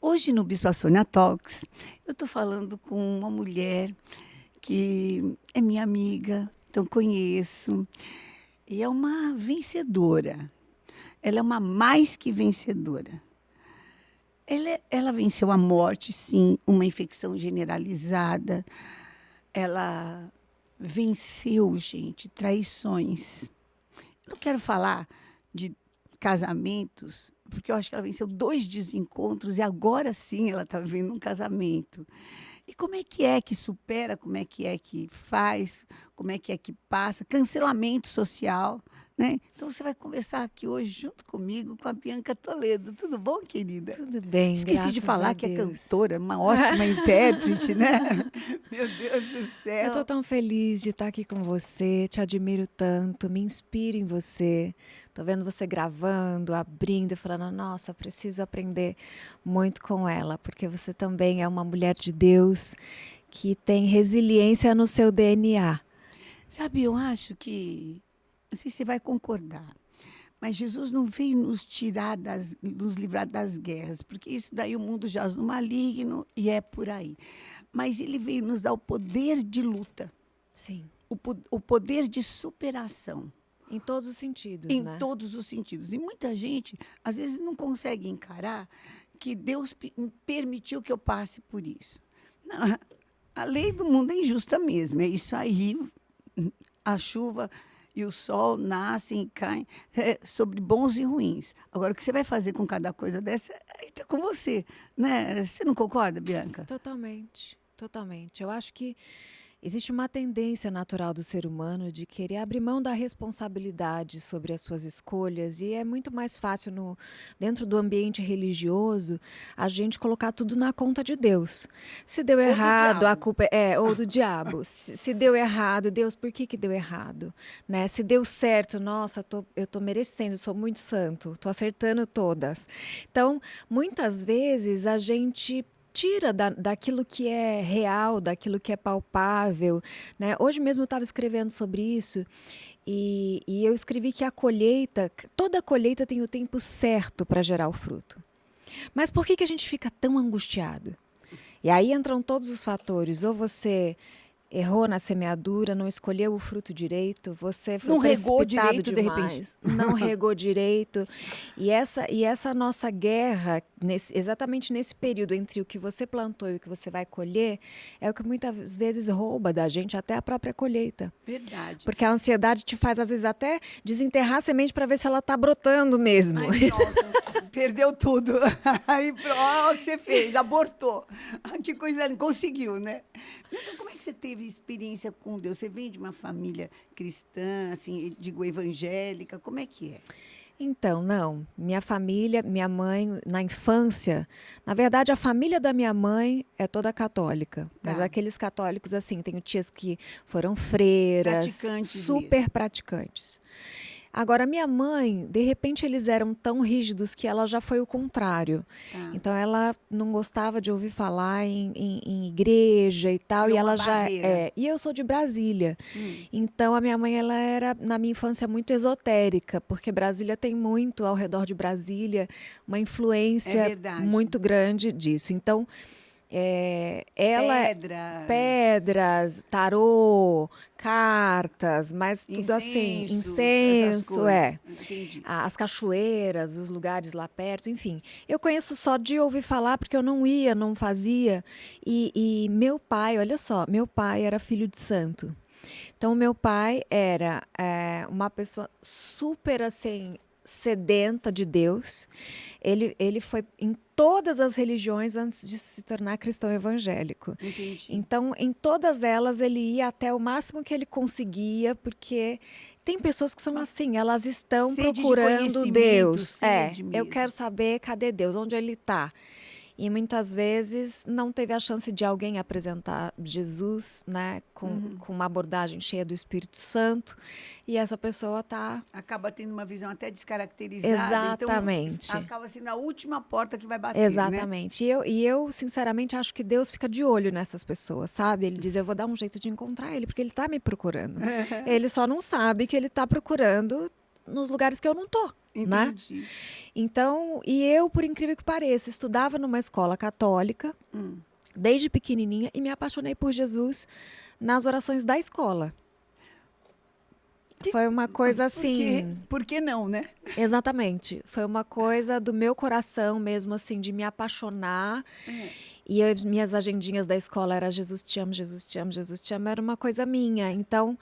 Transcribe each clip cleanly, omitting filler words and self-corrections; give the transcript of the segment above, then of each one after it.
Hoje no Bispa Sônia Talks, eu estou falando com uma mulher que é minha amiga, então conheço, e é uma vencedora. Ela é uma mais que vencedora. Ela venceu a morte, sim, uma infecção generalizada. Ela venceu, gente, traições. Eu não quero falar de casamentos, porque eu acho que ela venceu 2 desencontros e agora sim ela está vivendo um casamento. E como é que supera, como é que faz, como é que passa, cancelamento social, né? Então você vai conversar aqui hoje junto comigo com a Bianca Toledo. Tudo bom, querida? Tudo bem, Esqueci de graças a falar que é Deus. cantora, uma ótima intérprete, né? Meu Deus do Eu tô céu. tão feliz de estar aqui com você, te admiro tanto, me inspiro em você. Tô vendo você gravando, abrindo, falando, nossa, preciso aprender muito com ela, porque você também é uma mulher de Deus que tem resiliência no seu DNA. Sabe, eu acho que, não sei se você vai concordar, mas Jesus não veio nos tirar nos livrar das guerras, porque isso daí o mundo jaz no maligno e é por aí. Mas ele veio nos dar o poder de luta, Sim, o poder de superação, em todos os sentidos, em né? todos os sentidos. E muita gente, às vezes, não consegue encarar que Deus permitiu que eu passe por isso. Não, a lei do mundo é injusta mesmo, é isso aí. A chuva e o sol nascem e caem sobre bons e ruins. Agora, o que você vai fazer com cada coisa dessa, aí está com você, né? Você não concorda, Bianca? Totalmente, totalmente. Eu acho que existe uma tendência natural do ser humano de querer abrir mão da responsabilidade sobre as suas escolhas e é muito mais fácil dentro do ambiente religioso a gente colocar tudo na conta de Deus. Se deu Ou do errado, a diabo. culpa ou do diabo. Se deu errado, Deus, por que deu errado? Né? Se deu certo, nossa, eu tô merecendo, sou muito santo, tô acertando todas. Então, muitas vezes a gente tira daquilo que é real, daquilo que é palpável, né? Hoje mesmo eu estava escrevendo sobre isso e eu escrevi que toda colheita tem o tempo certo para gerar o fruto. Mas por que a gente fica tão angustiado? E aí entram todos os fatores, ou você errou na semeadura, não escolheu o fruto direito, você foi Não regou precipitado direito, de repente. demais, não regou direito. E essa nossa guerra, exatamente nesse período entre o que você plantou e o que você vai colher, é o que muitas vezes rouba da gente até a própria colheita. Verdade. Porque a ansiedade te faz, às vezes, até desenterrar a semente para ver se ela está brotando mesmo. Ai, pronto, perdeu tudo. Aí, olha o que você fez, abortou. Que coisa linda, conseguiu, né? Então, como é que você teve experiência com Deus? Você vem de uma família cristã, assim, digo, evangélica, como é que é? Então, não. Minha família, minha mãe, na infância, na verdade, a família da minha mãe é toda católica. Mas Tá. aqueles católicos, assim, tenho tias que foram freiras, Praticantes mesmo. super praticantes. Agora, minha mãe, de repente, eles eram tão rígidos que ela já foi o contrário. Tá. Então, ela não gostava de ouvir falar em igreja e tal. E Criou uma ela já barreira. é. E eu sou de Brasília. Então, a minha mãe, ela era, na minha infância, muito esotérica, porque Brasília tem muito, ao redor de Brasília, uma É influência verdade. muito grande disso. Então, ela Pedras, pedras, tarô, cartas, mas tudo assim, incensos, essas incenso, coisas. Entendi. as cachoeiras, os lugares lá perto, enfim. Eu conheço só de ouvir falar porque eu não ia, não fazia. E meu pai, olha só, meu pai era filho de santo. Então, meu pai era uma pessoa super assim sedenta de Deus. Ele foi em todas as religiões antes de se tornar cristão evangélico. Entendi. Então, em todas elas, ele ia até o máximo que ele conseguia, porque tem pessoas que são assim, elas estão Sede de procurando conhecimento, Deus. sede Eu mesmo. quero saber cadê Deus, onde ele está. E muitas vezes não teve a chance de alguém apresentar Jesus, né, com uma abordagem cheia do Espírito Santo, e essa pessoa está Acaba tendo uma visão até descaracterizada, então exatamente. acaba sendo a última porta que vai bater, né? Exatamente. E eu, sinceramente, acho que Deus fica de olho nessas pessoas, sabe? Ele diz, eu vou dar um jeito de encontrar ele, porque ele está me procurando. Ele só não sabe que ele está procurando nos lugares que eu não tô. né? Entendi. Então, e eu, por incrível que pareça, estudava numa escola católica, desde pequenininha, e me apaixonei por Jesus nas orações da escola. Foi uma coisa assim... Por que não, né? Exatamente. Foi uma coisa do meu coração mesmo, assim, de me apaixonar. E minhas agendinhas da escola era Jesus te amo, Jesus te amo, Jesus te amo. Era uma coisa minha. Então,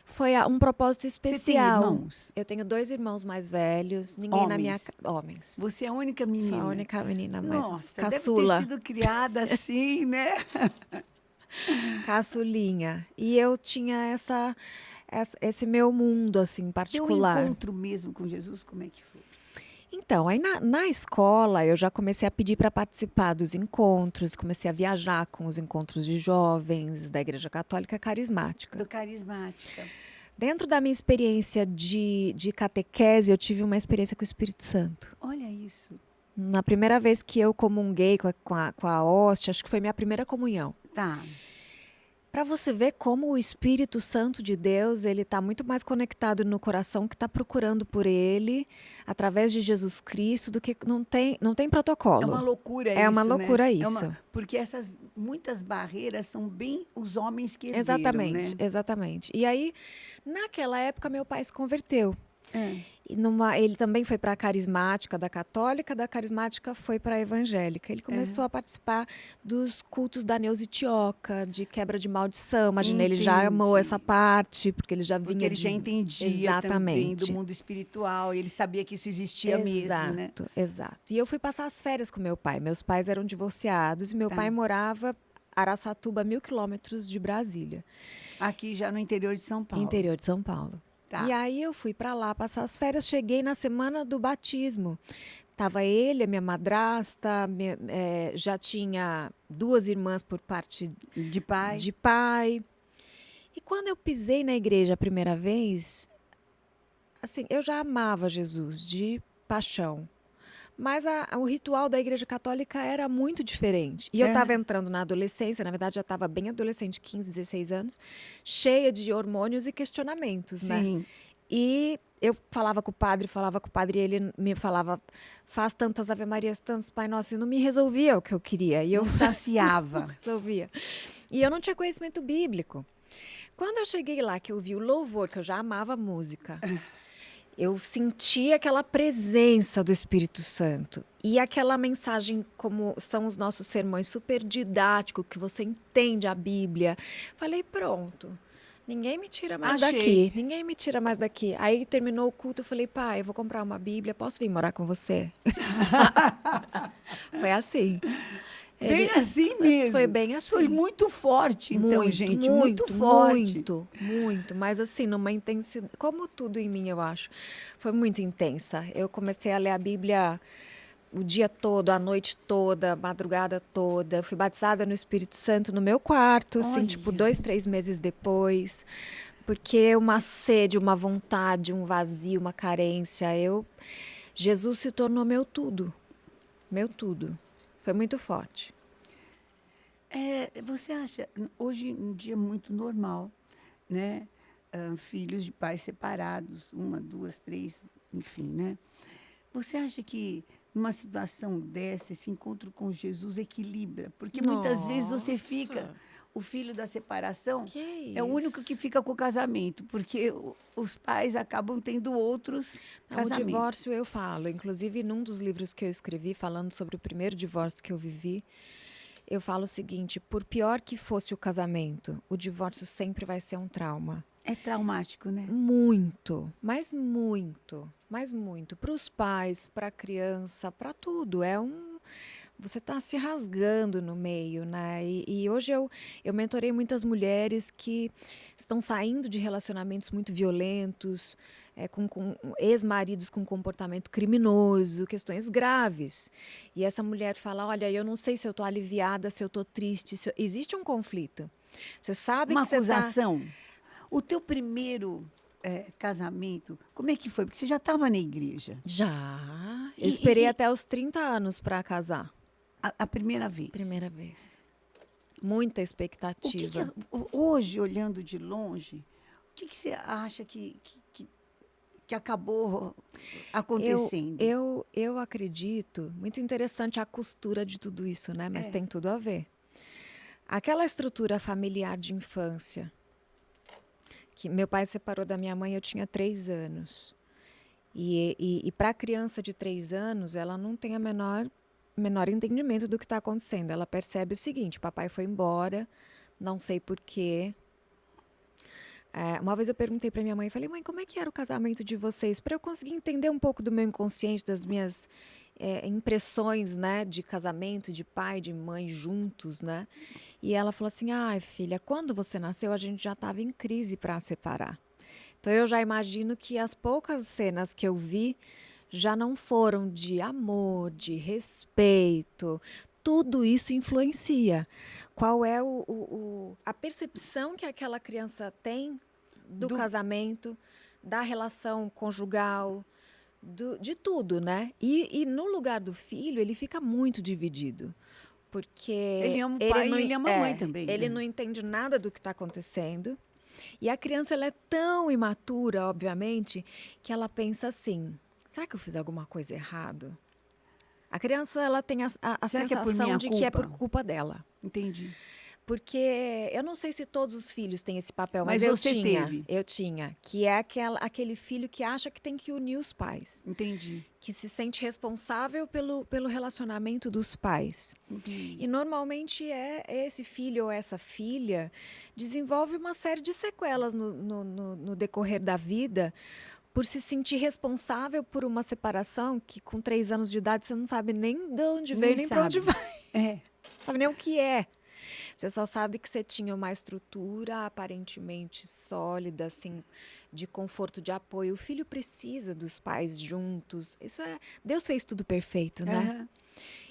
foi um propósito Você tem especial. irmãos? Eu tenho 2 irmãos mais velhos. Ninguém na minha... Homens? Homens. Você é a única Sou menina? a única menina mais Nossa, deve ter caçula. sido criada assim, né? Caçulinha. E eu tinha esse meu mundo, assim, Teu particular. encontro mesmo com Jesus, como é que foi? Então, aí na escola eu já comecei a pedir para participar dos encontros, comecei a viajar com os encontros de jovens da Igreja Católica Carismática. Do Carismática. Dentro da minha experiência de catequese, eu tive uma experiência com o Espírito Santo. Olha isso. Na primeira vez que eu comunguei com a hóstia, acho que foi minha primeira comunhão. Tá. Para você ver como o Espírito Santo de Deus, ele está muito mais conectado no coração que está procurando por ele, através de Jesus Cristo, do que não tem protocolo. É uma loucura isso, É uma loucura né? isso. Porque muitas barreiras são bem os homens que herderam, Exatamente, né? exatamente. E aí, naquela época, meu pai se converteu. É. Ele também foi para a carismática da carismática foi para a evangélica. Ele começou a participar dos cultos da Neuza Tioca, de quebra de maldição. Imagina, ele já amou Entendi. essa parte, porque ele já vinha Porque ele já entendia também do Exatamente. mundo espiritual, ele sabia que isso existia mesmo, né? Exato. E eu fui passar as férias com meu pai. Meus pais eram divorciados e meu Tá. pai morava Araçatuba, 1.000 quilômetros de Brasília, Aqui já no interior de São Paulo. interior de São Paulo. Tá. E aí eu fui para lá passar as férias, cheguei na semana do batismo. Tava ele, a minha madrasta, já tinha 2 irmãs por parte De pai. de pai. E quando eu pisei na igreja a primeira vez, assim, eu já amava Jesus de paixão. Mas o ritual da Igreja Católica era muito diferente. E eu estava entrando na adolescência, na verdade já estava bem adolescente, 15, 16 anos, cheia de hormônios e questionamentos, né? Sim. E eu falava com o padre, e ele me falava, faz tantas Ave Marias, tantos Pai Nosso, e não me resolvia o que eu queria. E eu Não saciava. resolvia. E eu não tinha conhecimento bíblico. Quando eu cheguei lá, que eu vi o louvor, que eu já amava a música, eu senti aquela presença do Espírito Santo. E aquela mensagem, como são os nossos sermões, super didático, que você entende a Bíblia. Falei, pronto. Ninguém me tira mais daqui. Ninguém me tira mais daqui. Aí terminou o culto, eu falei, pai, eu vou comprar uma Bíblia, posso vir morar com você? Foi assim. Bem assim mesmo. Foi bem assim. Foi muito forte, então, gente. Muito forte. Muito. Mas assim, numa intensidade. Como tudo em mim, eu acho. Foi muito intensa. Eu comecei a ler a Bíblia o dia todo, a noite toda, a madrugada toda. Fui batizada no Espírito Santo no meu quarto, assim, tipo 2, 3 meses depois. Porque uma sede, uma vontade, um vazio, uma carência. Jesus se tornou meu tudo. Meu tudo. Foi muito forte. Você acha, hoje um dia muito normal, né? Filhos de pais separados, 1, 2, 3, enfim, né? Você acha que numa situação dessa, esse encontro com Jesus equilibra? Porque muitas vezes você fica, o filho da separação é o único que fica com o casamento, porque os pais acabam tendo outros casamentos. O divórcio eu falo, inclusive num dos livros que eu escrevi, falando sobre o primeiro divórcio que eu vivi, eu falo o seguinte, por pior que fosse o casamento, o divórcio sempre vai ser um trauma. É traumático, né? Muito, mas muito. Para os pais, para a criança, para tudo. Você está se rasgando no meio, né? E hoje eu mentorei muitas mulheres que estão saindo de relacionamentos muito violentos, com ex-maridos com comportamento criminoso, questões graves. E essa mulher fala, olha, eu não sei se eu estou aliviada, se eu estou triste. Existe um conflito. Você sabe Uma que você está... acusação. O teu primeiro casamento, como é que foi? Porque você já estava na igreja. Já. Eu esperei até os 30 anos para casar. A primeira vez? Primeira vez. Muita expectativa. Hoje, olhando de longe, o que você acha que que acabou Eu, acontecendo? eu acredito, muito interessante a costura de tudo isso, né? Mas É. tem tudo a ver. Aquela estrutura familiar de infância, que meu pai separou da minha mãe, eu tinha 3 anos. E para a criança de 3 anos, ela não tem a menor entendimento do que está acontecendo. Ela percebe o seguinte: papai foi embora, não sei por quê. Uma vez eu perguntei para minha mãe, falei, mãe, como é que era o casamento de vocês? Para eu conseguir entender um pouco do meu inconsciente, das minhas impressões, né, de casamento, de pai, de mãe juntos, né? E ela falou assim, ai, filha, quando você nasceu, a gente já estava em crise para separar. Então eu já imagino que as poucas cenas que eu vi já não foram de amor, de respeito. Tudo isso influencia. Qual é a percepção que aquela criança tem do Do, casamento, da relação conjugal, de tudo, né? E no lugar do filho, ele fica muito dividido. ele Porque ama o pai e ele ama a mãe também, ele né? não entende nada do que está acontecendo. E a criança ela é tão imatura, obviamente, que ela pensa assim: será que eu fiz alguma coisa errado? A criança ela tem a Será que é por sensação minha de que é por culpa? culpa dela. Entendi. Porque eu não sei se todos os filhos têm esse papel, mas Mas você teve. eu tinha, que é aquele filho que acha que tem que unir os pais, Entendi. que se sente responsável pelo relacionamento dos pais. Entendi. E normalmente esse filho ou essa filha desenvolve uma série de sequelas no decorrer da vida por se sentir responsável por uma separação que com 3 anos de idade você não sabe nem de onde veio, nem para onde sabe. vai. É. Não sabe nem o que é. Você só sabe que você tinha uma estrutura aparentemente sólida, assim, de conforto, de apoio. O filho precisa dos pais juntos. Deus fez tudo perfeito, né? Aham.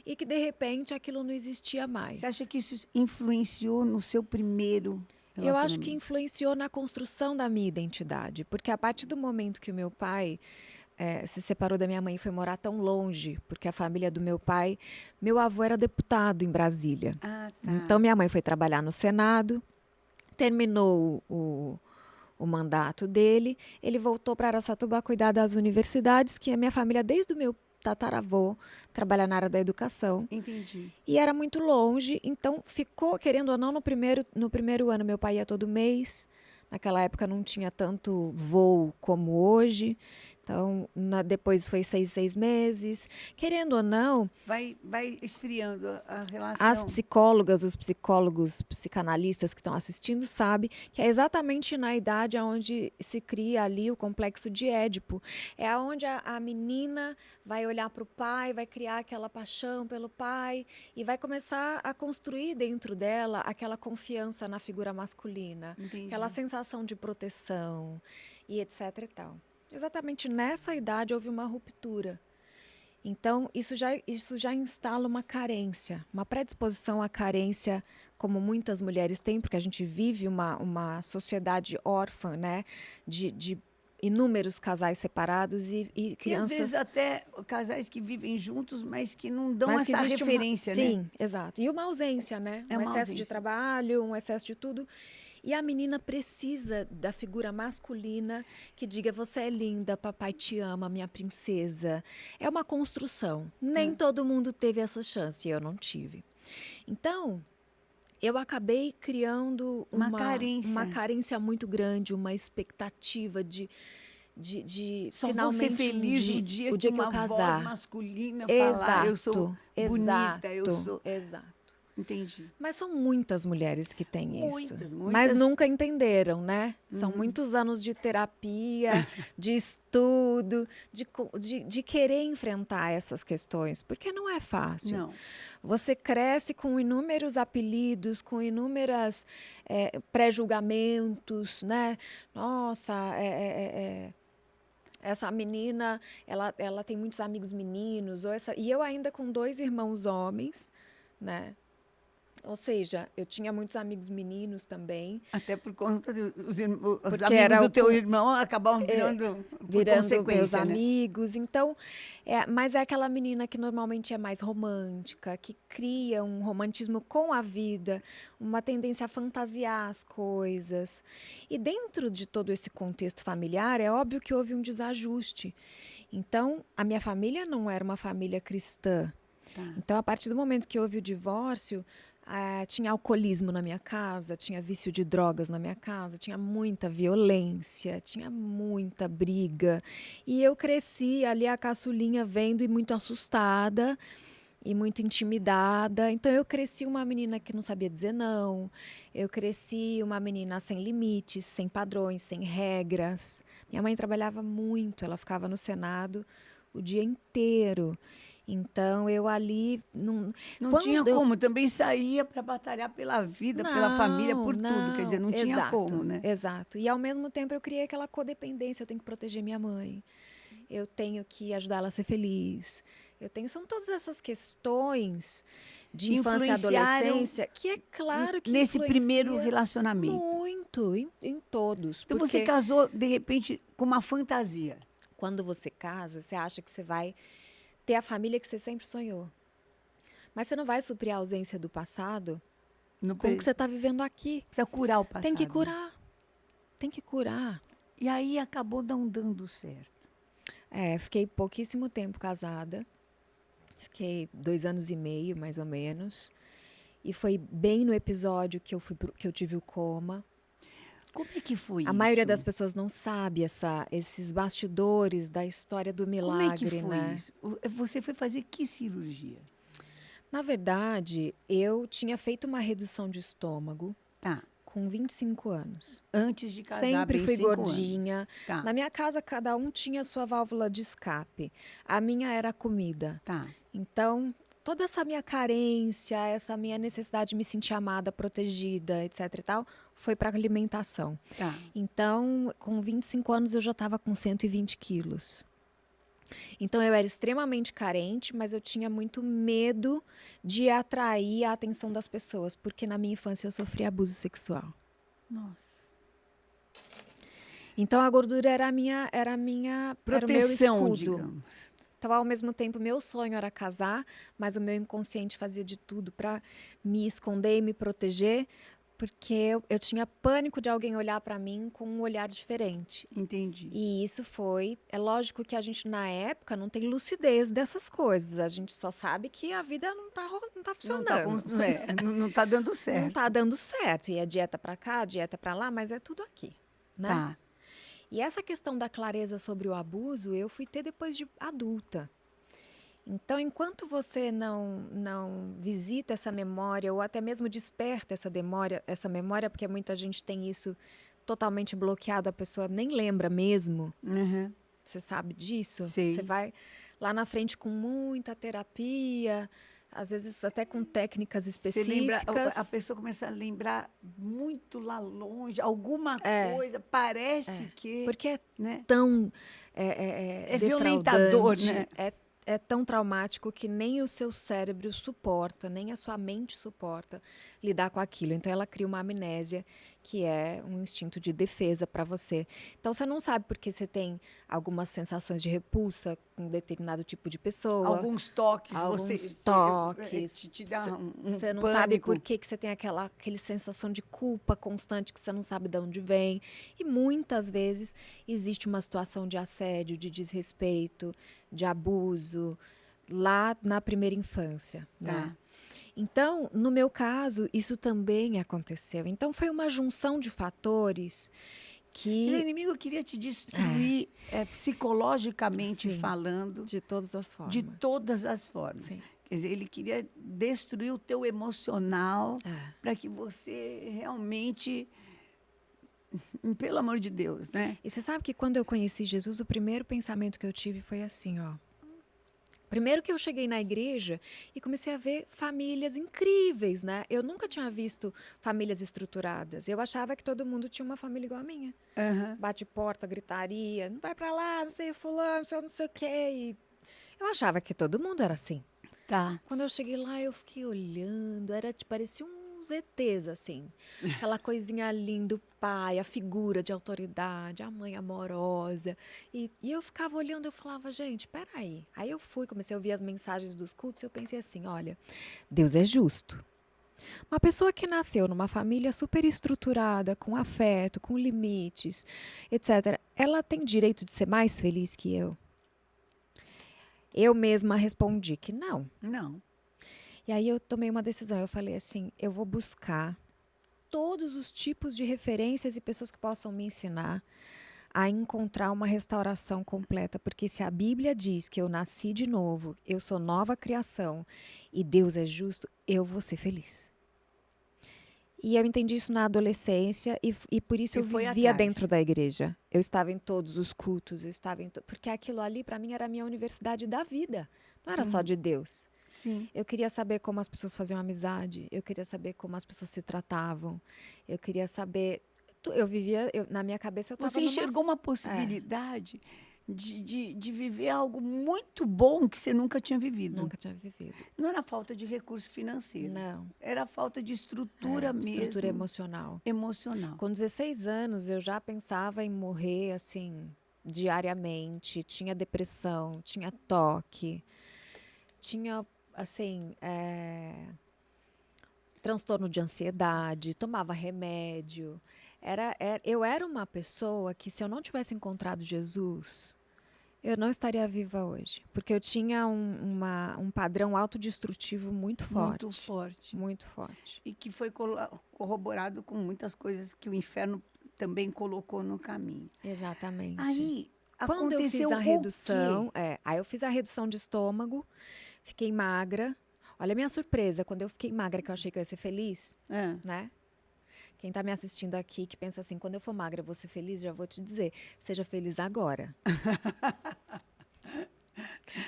E que de repente aquilo não existia mais. Você acha que isso influenciou no seu primeiro Eu acho que relacionamento? influenciou na construção da minha identidade, porque a partir do momento que o meu pai se separou da minha mãe e foi morar tão longe, porque a família do meu avô era deputado em Brasília. Ah, tá. Então minha mãe foi trabalhar no Senado, terminou o mandato dele, ele voltou para Araçatuba a cuidar das universidades, que a minha família, desde o meu tataravô, trabalha na área da educação. Entendi. E era muito longe, então ficou, querendo ou não, no primeiro ano meu pai ia todo mês. Naquela época não tinha tanto voo como hoje. Então, depois foi 6 meses. Querendo ou não, Vai esfriando a as relação. psicólogas, os psicólogos, psicanalistas que estão assistindo sabem que é exatamente na idade onde se cria ali o complexo de Édipo. É onde a menina vai olhar para o pai, vai criar aquela paixão pelo pai e vai começar a construir dentro dela aquela confiança na figura masculina, Entendi. aquela sensação de proteção e etc e tal. Exatamente nessa idade houve uma ruptura. Então, isso já instala uma carência, uma predisposição à carência, como muitas mulheres têm, porque a gente vive uma sociedade órfã, né? De inúmeros casais separados e E às crianças. vezes até casais que vivem juntos, mas que não dão Mas que essa existe referência, né? Sim, exato. E uma ausência, né? É Um uma excesso de ausência. trabalho, um excesso de tudo. E a menina precisa da figura masculina que diga: você é linda, papai te ama, minha princesa. É uma construção. Nem todo mundo teve essa chance, eu não tive. Então, eu acabei criando Uma carência. uma carência muito grande, uma expectativa de Só vou finalmente ser feliz o dia que que eu uma voz casar. masculina falar, eu sou Exato, bonita, eu exato, sou. exato. Entendi. Mas são muitas mulheres que têm isso. Muitas, Mas muitas. nunca entenderam, né? São muitos anos de terapia, de estudo, de querer enfrentar essas questões, porque não é fácil. Não. Você cresce com inúmeros apelidos, com inúmeras pré-julgamentos, né? Nossa, essa menina, ela tem muitos amigos meninos, e eu ainda com 2 irmãos homens, né? Ou seja, eu tinha muitos amigos meninos também, Até por conta dos os porque amigos era do teu irmão acabavam virando por virando meus consequência, né? amigos. Então, mas é aquela menina que normalmente é mais romântica, que cria um romantismo com a vida, uma tendência a fantasiar as coisas. E dentro de todo esse contexto familiar, é óbvio que houve um desajuste. Então, a minha família não era uma família cristã. Tá. Então, a partir do momento que houve o divórcio, tinha alcoolismo na minha casa, tinha vício de drogas na minha casa, tinha muita violência, tinha muita briga. E eu cresci ali a caçulinha vendo e muito assustada e muito intimidada. Então eu cresci uma menina que não sabia dizer não. Eu cresci uma menina sem limites, sem padrões, sem regras. Minha mãe trabalhava muito, ela ficava no Senado o dia inteiro. Então eu ali Não tinha quando eu como, também saía para batalhar pela vida, pela família, não, por tudo. Quer dizer, não, não tinha como, exato, né? exato. E ao mesmo tempo eu criei aquela codependência, eu tenho que proteger minha mãe, eu tenho que ajudar ela a ser feliz. São todas essas questões de infância e Influenciaram adolescência que é claro que nesse primeiro influencia relacionamento. muito em todos. Então você Porque casou, de repente, com uma fantasia. quando você casa, você acha que você vai ter a família que você sempre sonhou. Mas você não vai suprir a ausência do passado No com o que você está vivendo aqui. Precisa curar o passado. Tem que né? curar. Tem que curar. E aí acabou não dando certo. Fiquei pouquíssimo tempo casada. Fiquei 2 anos e meio, mais ou menos. E foi bem no episódio que eu tive o coma. Como é que foi A isso? maioria das pessoas não sabe esses bastidores da história do Como é milagre, que foi né? isso? Você foi fazer que cirurgia? Na verdade, eu tinha feito uma redução de estômago Tá. com 25 anos. Antes de casar, Sempre bem fui 5 gordinha. anos. Tá, Na minha casa, cada um tinha sua válvula de escape. A minha era a comida. tá. Então, toda essa minha carência, essa minha necessidade de me sentir amada, protegida, etc e tal, foi para alimentação. Tá. Então, com 25 anos, eu já estava com 120 quilos. Então, eu era extremamente carente, mas eu tinha muito medo de atrair a atenção das pessoas, porque na minha infância eu sofri abuso sexual. Nossa. Então, a gordura era era o meu Proteção, escudo. digamos. Então, ao mesmo tempo, meu sonho era casar, mas o meu inconsciente fazia de tudo para me esconder e me proteger, porque eu tinha pânico de alguém olhar para mim com um olhar diferente. Entendi. E isso é lógico que a gente na época não tem lucidez dessas coisas, a gente só sabe que a vida não tá funcionando. Não tá dando Não certo. tá dando certo, e é dieta para cá, dieta para lá, mas é tudo aqui, né? Tá. E essa questão da clareza sobre o abuso, eu fui ter depois de adulta. Então, enquanto você não visita essa memória, ou até mesmo desperta essa memória, porque muita gente tem isso totalmente bloqueado, a pessoa nem lembra mesmo, Uhum. você sabe disso? Sei. Você vai lá na frente com muita terapia, às vezes até com técnicas Você lembra, específicas. a pessoa começa a lembrar muito lá longe, alguma É, coisa, parece que, Porque é né? tão É defraudante, violentador, né? é tão traumático que nem o seu cérebro suporta, nem a sua mente suporta lidar com aquilo. Então ela cria uma amnésia, que é um instinto de defesa para você. Então você não sabe porque você tem algumas sensações de repulsa com um determinado tipo de pessoa. Alguns toques, Alguns te dá um Você não pânico. sabe por que você tem aquele sensação de culpa constante que você não sabe de onde vem. E muitas vezes existe uma situação de assédio, de desrespeito, de abuso lá na primeira infância, né? Tá. Então, no meu caso, isso também aconteceu. Então, foi uma junção de fatores O que, inimigo queria te destruir psicologicamente Sim. falando, de todas as formas. de todas as formas. Sim. Quer dizer, ele queria destruir o teu emocional É. para que você realmente, pelo amor de Deus, né? E você sabe que quando eu conheci Jesus, o primeiro pensamento que eu tive foi assim, ó. Primeiro que eu cheguei na igreja e comecei a ver famílias incríveis, né? Eu nunca tinha visto famílias estruturadas. Eu achava que todo mundo tinha uma família igual a minha. Aham. Bate porta, gritaria, não vai pra lá, não sei fulano, não sei o quê. E eu achava que todo mundo era assim. Tá. Quando eu cheguei lá, eu fiquei olhando, parecia um uns ETs, assim. Aquela coisinha linda, o pai, a figura de autoridade, a mãe amorosa. E eu ficava olhando, eu falava, gente, peraí. Aí eu comecei a ouvir as mensagens dos cultos, eu pensei assim, olha, Deus é justo. Uma pessoa que nasceu numa família super estruturada, com afeto, com limites, etc., ela tem direito de ser mais feliz que eu? Eu mesma respondi que não. Não. E aí eu tomei uma decisão. Eu falei assim: eu vou buscar todos os tipos de referências e pessoas que possam me ensinar a encontrar uma restauração completa. Porque se a Bíblia diz que eu nasci de novo, eu sou nova criação e Deus é justo, eu vou ser feliz. E eu entendi isso na adolescência e por isso E eu foi vivia atrás. dentro da igreja. Eu estava em todos os cultos, eu estava porque aquilo ali para mim era a minha universidade da vida. Não era só de Deus. Sim. Eu queria saber como as pessoas faziam amizade, eu queria saber como as pessoas se tratavam, eu queria saber. Eu vivia, na minha cabeça eu estava Você enxergou uma possibilidade de viver algo muito bom que você nunca tinha vivido. Nunca tinha vivido. Não era falta de recurso financeiro. Não. Era falta de estrutura mesmo. Estrutura emocional. Emocional. Com 16 anos, eu já pensava em morrer, assim, diariamente. Tinha depressão, tinha toque, tinha, assim, transtorno de ansiedade, tomava remédio. Eu era uma pessoa que, se eu não tivesse encontrado Jesus, eu não estaria viva hoje. Porque eu tinha um padrão autodestrutivo muito forte. Muito forte. Muito forte. E que foi corroborado com muitas coisas que o inferno também colocou no caminho. Exatamente. Aí, quando eu fiz a o redução, quê? aí eu fiz a redução de estômago, fiquei magra. Olha a minha surpresa, quando eu fiquei magra, que eu achei que eu ia ser feliz, né? Quem está me assistindo aqui, que pensa assim, quando eu for magra, eu vou ser feliz, já vou te dizer, seja feliz agora.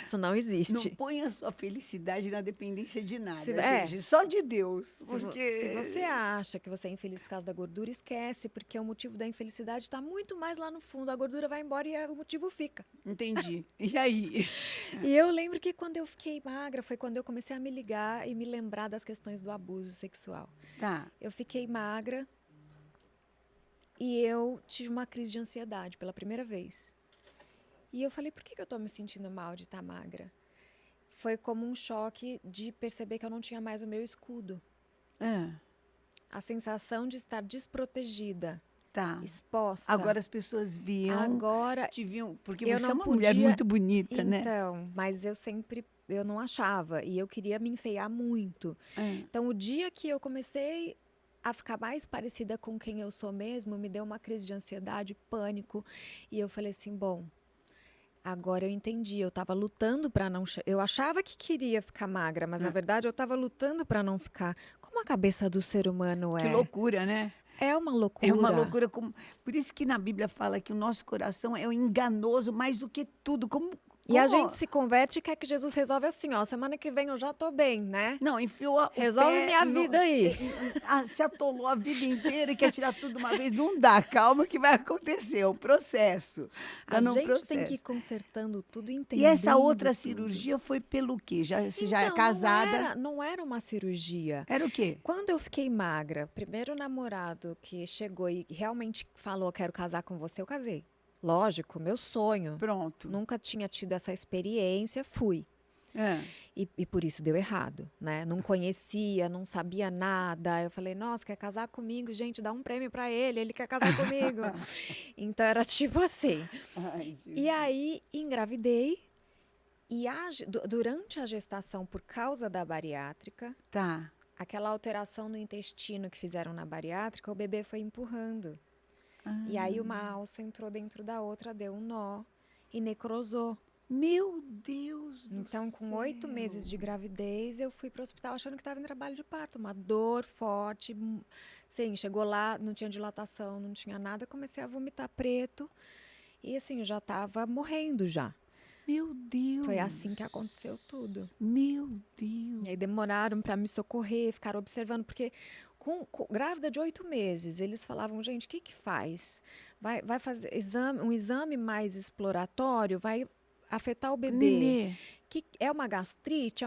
Isso não existe. Não ponha a sua felicidade na dependência de nada, Se- gente. Só de Deus. Se Porque você acha que você é infeliz por causa da gordura, esquece, porque o motivo da infelicidade está muito mais lá no fundo. A gordura vai embora e o motivo fica. Entendi. E aí? E eu lembro que quando eu fiquei magra, foi quando eu comecei a me ligar e me lembrar das questões do abuso sexual. Tá. Eu fiquei magra e eu tive uma crise de ansiedade pela primeira vez. E eu falei, por que eu tô me sentindo mal de estar magra? Foi como um choque de perceber que eu não tinha mais o meu escudo. A sensação de estar desprotegida, Tá. exposta. Agora as pessoas te viam, porque eu você não é uma podia, mulher muito bonita, né? Então, mas eu não achava e eu queria me enfeiar muito. Então, o dia que eu comecei a ficar mais parecida com quem eu sou mesmo, me deu uma crise de ansiedade, pânico, e eu falei assim, bom, agora eu entendi, eu estava lutando para não... Eu achava que queria ficar magra, mas na verdade eu estava lutando para não ficar. Como a cabeça do ser humano é? Que loucura, né? É uma loucura. É uma loucura. Por isso que na Bíblia fala que o nosso coração é o enganoso mais do que tudo. E a gente se converte e quer que Jesus resolve assim, ó, semana que vem eu já tô bem, né? Não, enfiou Resolve minha vida aí. Se atolou a vida inteira e quer tirar tudo de uma vez. Não dá, calma que vai acontecer, é um processo. A gente tem que ir consertando tudo, entendendo. E essa outra tudo. cirurgia foi pelo quê? Você já é casada? Não era uma cirurgia. Era o quê? Quando eu fiquei magra, primeiro namorado que chegou e realmente falou, quero casar com você, eu casei. Lógico, meu sonho. Pronto. Nunca tinha tido essa experiência, fui. E por isso deu errado, né? Não conhecia, não sabia nada. Eu falei, nossa, quer casar comigo? Gente, dá um prêmio para ele quer casar comigo. Então era tipo assim. Ai, e aí engravidei e durante a gestação, por causa da bariátrica, aquela alteração no intestino que fizeram na bariátrica, o bebê foi empurrando. E aí uma alça entrou dentro da outra, deu um nó e necrosou. Meu Deus do Então, com céu. 8 meses de gravidez, eu fui para o hospital achando que estava em trabalho de parto. Uma dor forte. Sim, chegou lá, não tinha dilatação, não tinha nada. Comecei a vomitar preto. E assim, eu já estava morrendo já. Meu Deus. Foi assim que aconteceu tudo. Meu Deus. E aí demoraram para me socorrer, ficaram observando, porque grávida de 8 meses, eles falavam, gente, o que faz? Vai fazer um exame mais exploratório? afetar o bebê, Nenê. que é uma gastrite,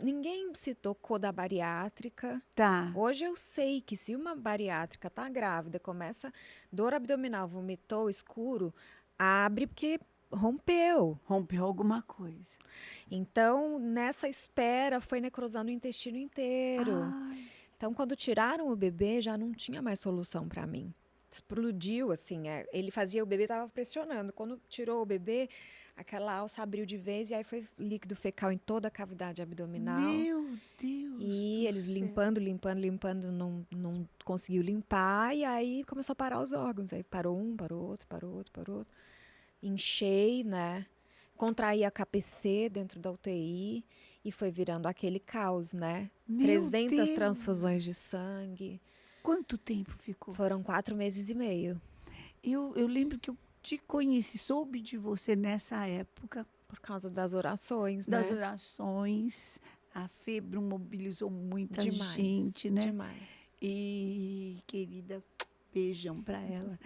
ninguém se tocou da bariátrica. Tá. Hoje eu sei que se uma bariátrica tá grávida, começa dor abdominal, vomitou escuro, abre porque rompeu. Rompeu alguma coisa. Então, nessa espera, foi necrosando o intestino inteiro. Ai, Então, quando tiraram o bebê, já não tinha mais solução para mim. Explodiu, assim. Ele fazia, o bebê estava pressionando. Quando tirou o bebê, aquela alça abriu de vez e aí foi líquido fecal em toda a cavidade abdominal. meu Deus E do eles céu. limpando, não conseguiu limpar. E aí começou a parar os órgãos. Aí parou um, parou outro, parou outro, parou outro. Inchei, né? Contraí a KPC dentro da UTI e foi virando aquele caos, né? Meu 300 Deus. transfusões de sangue. Quanto tempo ficou? Foram 4 meses e meio. Eu lembro que eu te conheci, soube de você nessa época, Por causa das orações, das né? orações. A febre mobilizou muita Demais, gente, né? demais. E, querida, beijão pra ela.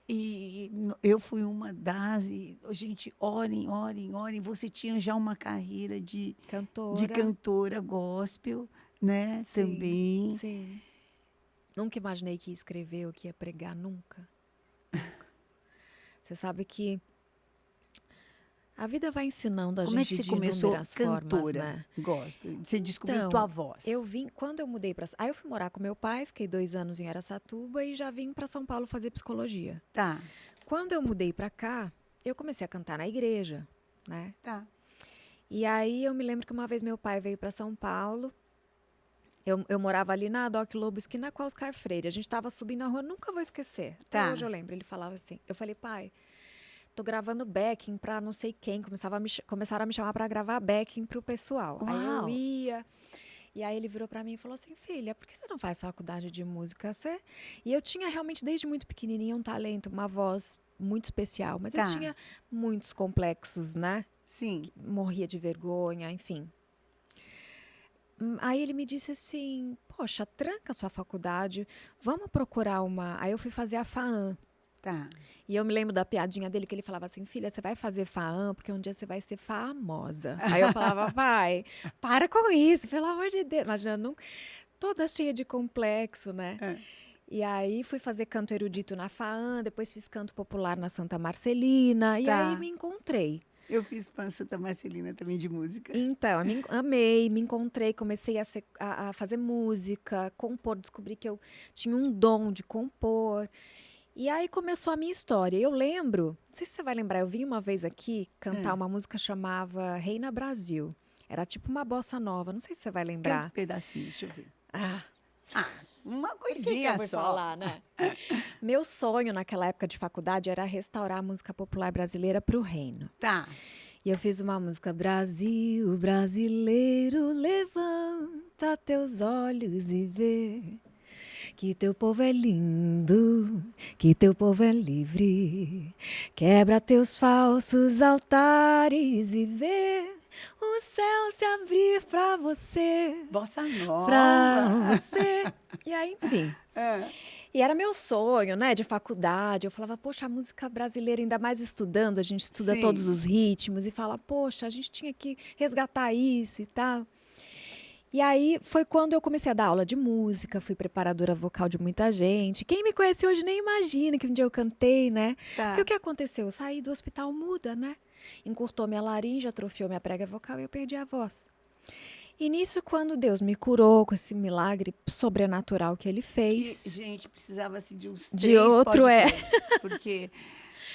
E eu fui uma das, e, gente, orem, orem, orem. Você tinha já uma carreira de Cantora. cantora gospel, né? Sim, Também. sim. Nunca imaginei que ia escrever ou que ia pregar, nunca. Nunca. Você sabe que a vida vai ensinando a Como é que gente você de começou inúmeras cantora formas, né? gospel? Você descobriu Então, tua voz. quando eu mudei para... Aí eu fui morar com meu pai, fiquei 2 anos em Araçatuba e já vim para São Paulo fazer psicologia. Tá, Quando eu mudei para cá, eu comecei a cantar na igreja, né? tá. E aí eu me lembro que uma vez meu pai veio para São Paulo. Eu morava ali na Doc Lobo, esquina com a Oscar Freire. A gente estava subindo na rua, nunca vou esquecer. Até Tá. hoje eu lembro. Ele falava assim. Eu falei, pai, tô gravando backing pra não sei quem. Começaram a me chamar para gravar backing pro pessoal. Aí eu Uau. ia. E aí ele virou para mim e falou assim, filha, por que você não faz faculdade de música? E eu tinha realmente, desde muito pequenininha, um talento, uma voz muito especial. Mas eu Tá. tinha muitos complexos, né? Sim. Morria de vergonha, enfim. Aí ele me disse assim, poxa, tranca a sua faculdade, vamos procurar uma... Aí eu fui fazer a FAAM. Tá. E eu me lembro da piadinha dele, que ele falava assim, filha, você vai fazer FAAM porque um dia você vai ser famosa. Aí eu falava, pai, para com isso, pelo amor de Deus. Imagina, toda cheia de complexo, né? É. E aí fui fazer canto erudito na FAAM, depois fiz canto popular na Santa Marcelina, e Tá. aí me encontrei. Eu fiz Pan Santa Marcelina também de música. Então, amei, me encontrei, comecei a fazer música, compor, descobri que eu tinha um dom de compor. E aí começou a minha história. Eu lembro, não sei se você vai lembrar, eu vim uma vez aqui cantar uma música chamava Reina Brasil. Era tipo uma bossa nova, não sei se você vai Canta um lembrar. pedacinho, deixa eu ver. Ah, Uma por que eu coisinha vou só. falar, né? Meu sonho naquela época de faculdade era restaurar a música popular brasileira para o reino. Tá. E eu fiz uma música, Brasil, brasileiro, levanta teus olhos e vê que teu povo é lindo, que teu povo é livre. Quebra teus falsos altares e vê o céu se abrir pra você, Bossa nova. pra você. E aí, enfim. É. E era meu sonho, né, de faculdade. Eu falava, poxa, a música brasileira, ainda mais estudando, a gente estuda Sim. todos os ritmos e fala, poxa, a gente tinha que resgatar isso e tal. E aí foi quando eu comecei a dar aula de música, fui preparadora vocal de muita gente. Quem me conhece hoje nem imagina que um dia eu cantei, né? Tá. Porque o que aconteceu? Eu saí do hospital muda, né? Encurtou minha laringe, atrofiou minha prega vocal e eu perdi a voz. E nisso, quando Deus me curou com esse milagre sobrenatural que Ele Que, fez... gente, precisava-se de uns De 3 outro, podcasts, porque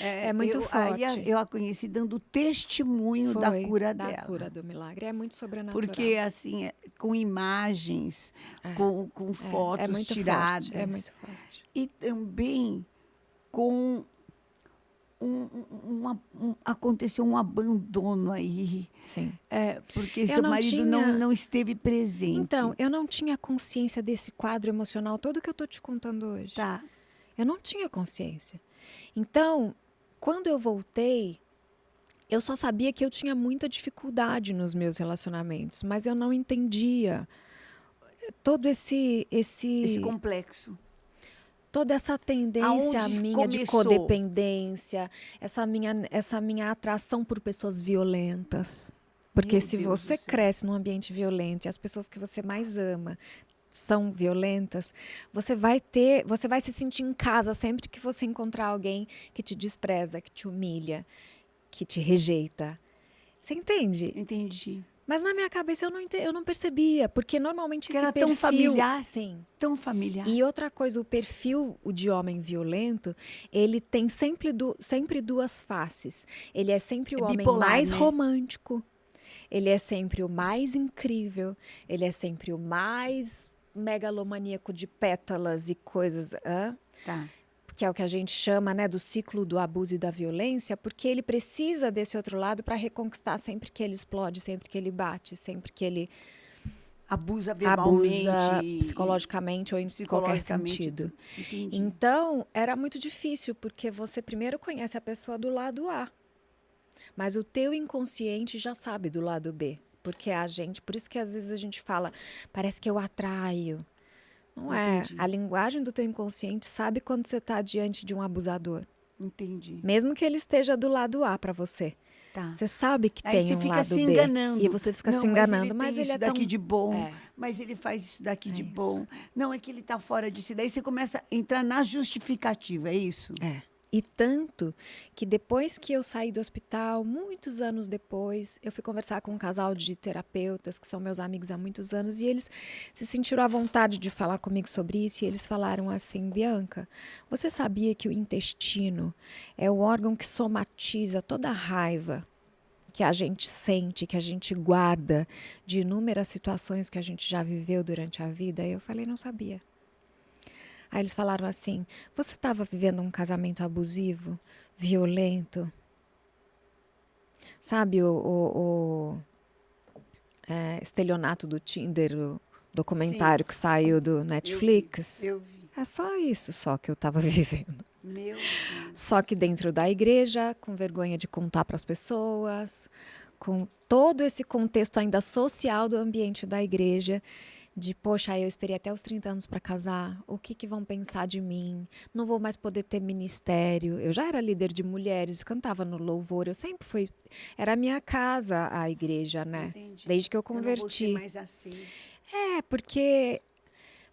É muito aí forte. eu a conheci dando testemunho da Foi, cura da dela. cura do milagre. É muito sobrenatural. Porque, assim, com imagens, com fotos muito tiradas. Forte, é muito forte. E também com aconteceu um abandono aí. Sim. Porque Eu seu não marido tinha- não esteve presente. Então, eu não tinha consciência desse quadro emocional todo que eu tô te contando hoje. Tá. Eu não tinha consciência. Então, quando eu voltei, eu só sabia que eu tinha muita dificuldade nos meus relacionamentos, mas eu não entendia todo Esse complexo. toda essa tendência Aonde minha de começou? codependência, essa minha atração por pessoas violentas. Porque Meu se Deus do você céu. cresce num ambiente violento e as pessoas que você mais ama são violentas, você vai se sentir em casa sempre que você encontrar alguém que te despreza, que te humilha, que te rejeita. Você entende? Entendi. Mas na minha cabeça eu não percebia, porque normalmente Que esse era tão perfil, familiar. sim. Tão familiar. E outra coisa, o perfil de homem violento, ele tem sempre duas faces. Ele é sempre o É homem bipolar, mais né? romântico, ele é sempre o mais incrível, ele é sempre o mais megalomaníaco de pétalas e coisas, Tá. que é o que a gente chama, né, do ciclo do abuso e da violência, porque ele precisa desse outro lado para reconquistar sempre que ele explode, sempre que ele bate, sempre que ele Abusa abusa verbalmente psicologicamente ou em qualquer psicologicamente. sentido. Entendi. Então, era muito difícil, porque você primeiro conhece a pessoa do lado A, mas o teu inconsciente já sabe do lado B. Porque por isso que às vezes a gente fala, parece que eu atraio. Não é. Entendi. A linguagem do teu inconsciente sabe quando você está diante de um abusador. Entendi. Mesmo que ele esteja do lado A para você. Tá. Você sabe que Aí tem você um fica lado se B. enganando. E você fica Não, se enganando. Mas tem ele isso é tão... daqui de bom, É. mas ele faz isso daqui de É isso. bom. Não, é que ele está fora de si. Daí você começa a entrar na justificativa, é isso? É. E tanto que depois que eu saí do hospital, muitos anos depois, eu fui conversar com um casal de terapeutas, que são meus amigos há muitos anos, e eles se sentiram à vontade de falar comigo sobre isso, e eles falaram assim: Bianca, você sabia que o intestino é o órgão que somatiza toda a raiva que a gente sente, que a gente guarda de inúmeras situações que a gente já viveu durante a vida? E eu falei: não sabia. Aí eles falaram assim: você estava vivendo um casamento abusivo, violento? Sabe o estelionato do Tinder, o documentário que saiu do Netflix? Eu vi. É só isso só que eu estava vivendo. Meu Deus. Só que dentro da igreja, com vergonha de contar para as pessoas, com todo esse contexto ainda social do ambiente da igreja, de, poxa, eu esperei até os 30 anos para casar, o que vão pensar de mim? Não vou mais poder ter ministério. Eu já era líder de mulheres, cantava no louvor, eu sempre fui... Era a minha casa, a igreja, né? Entendi. Desde que eu Eu não vou ser converti. mais assim. É, porque,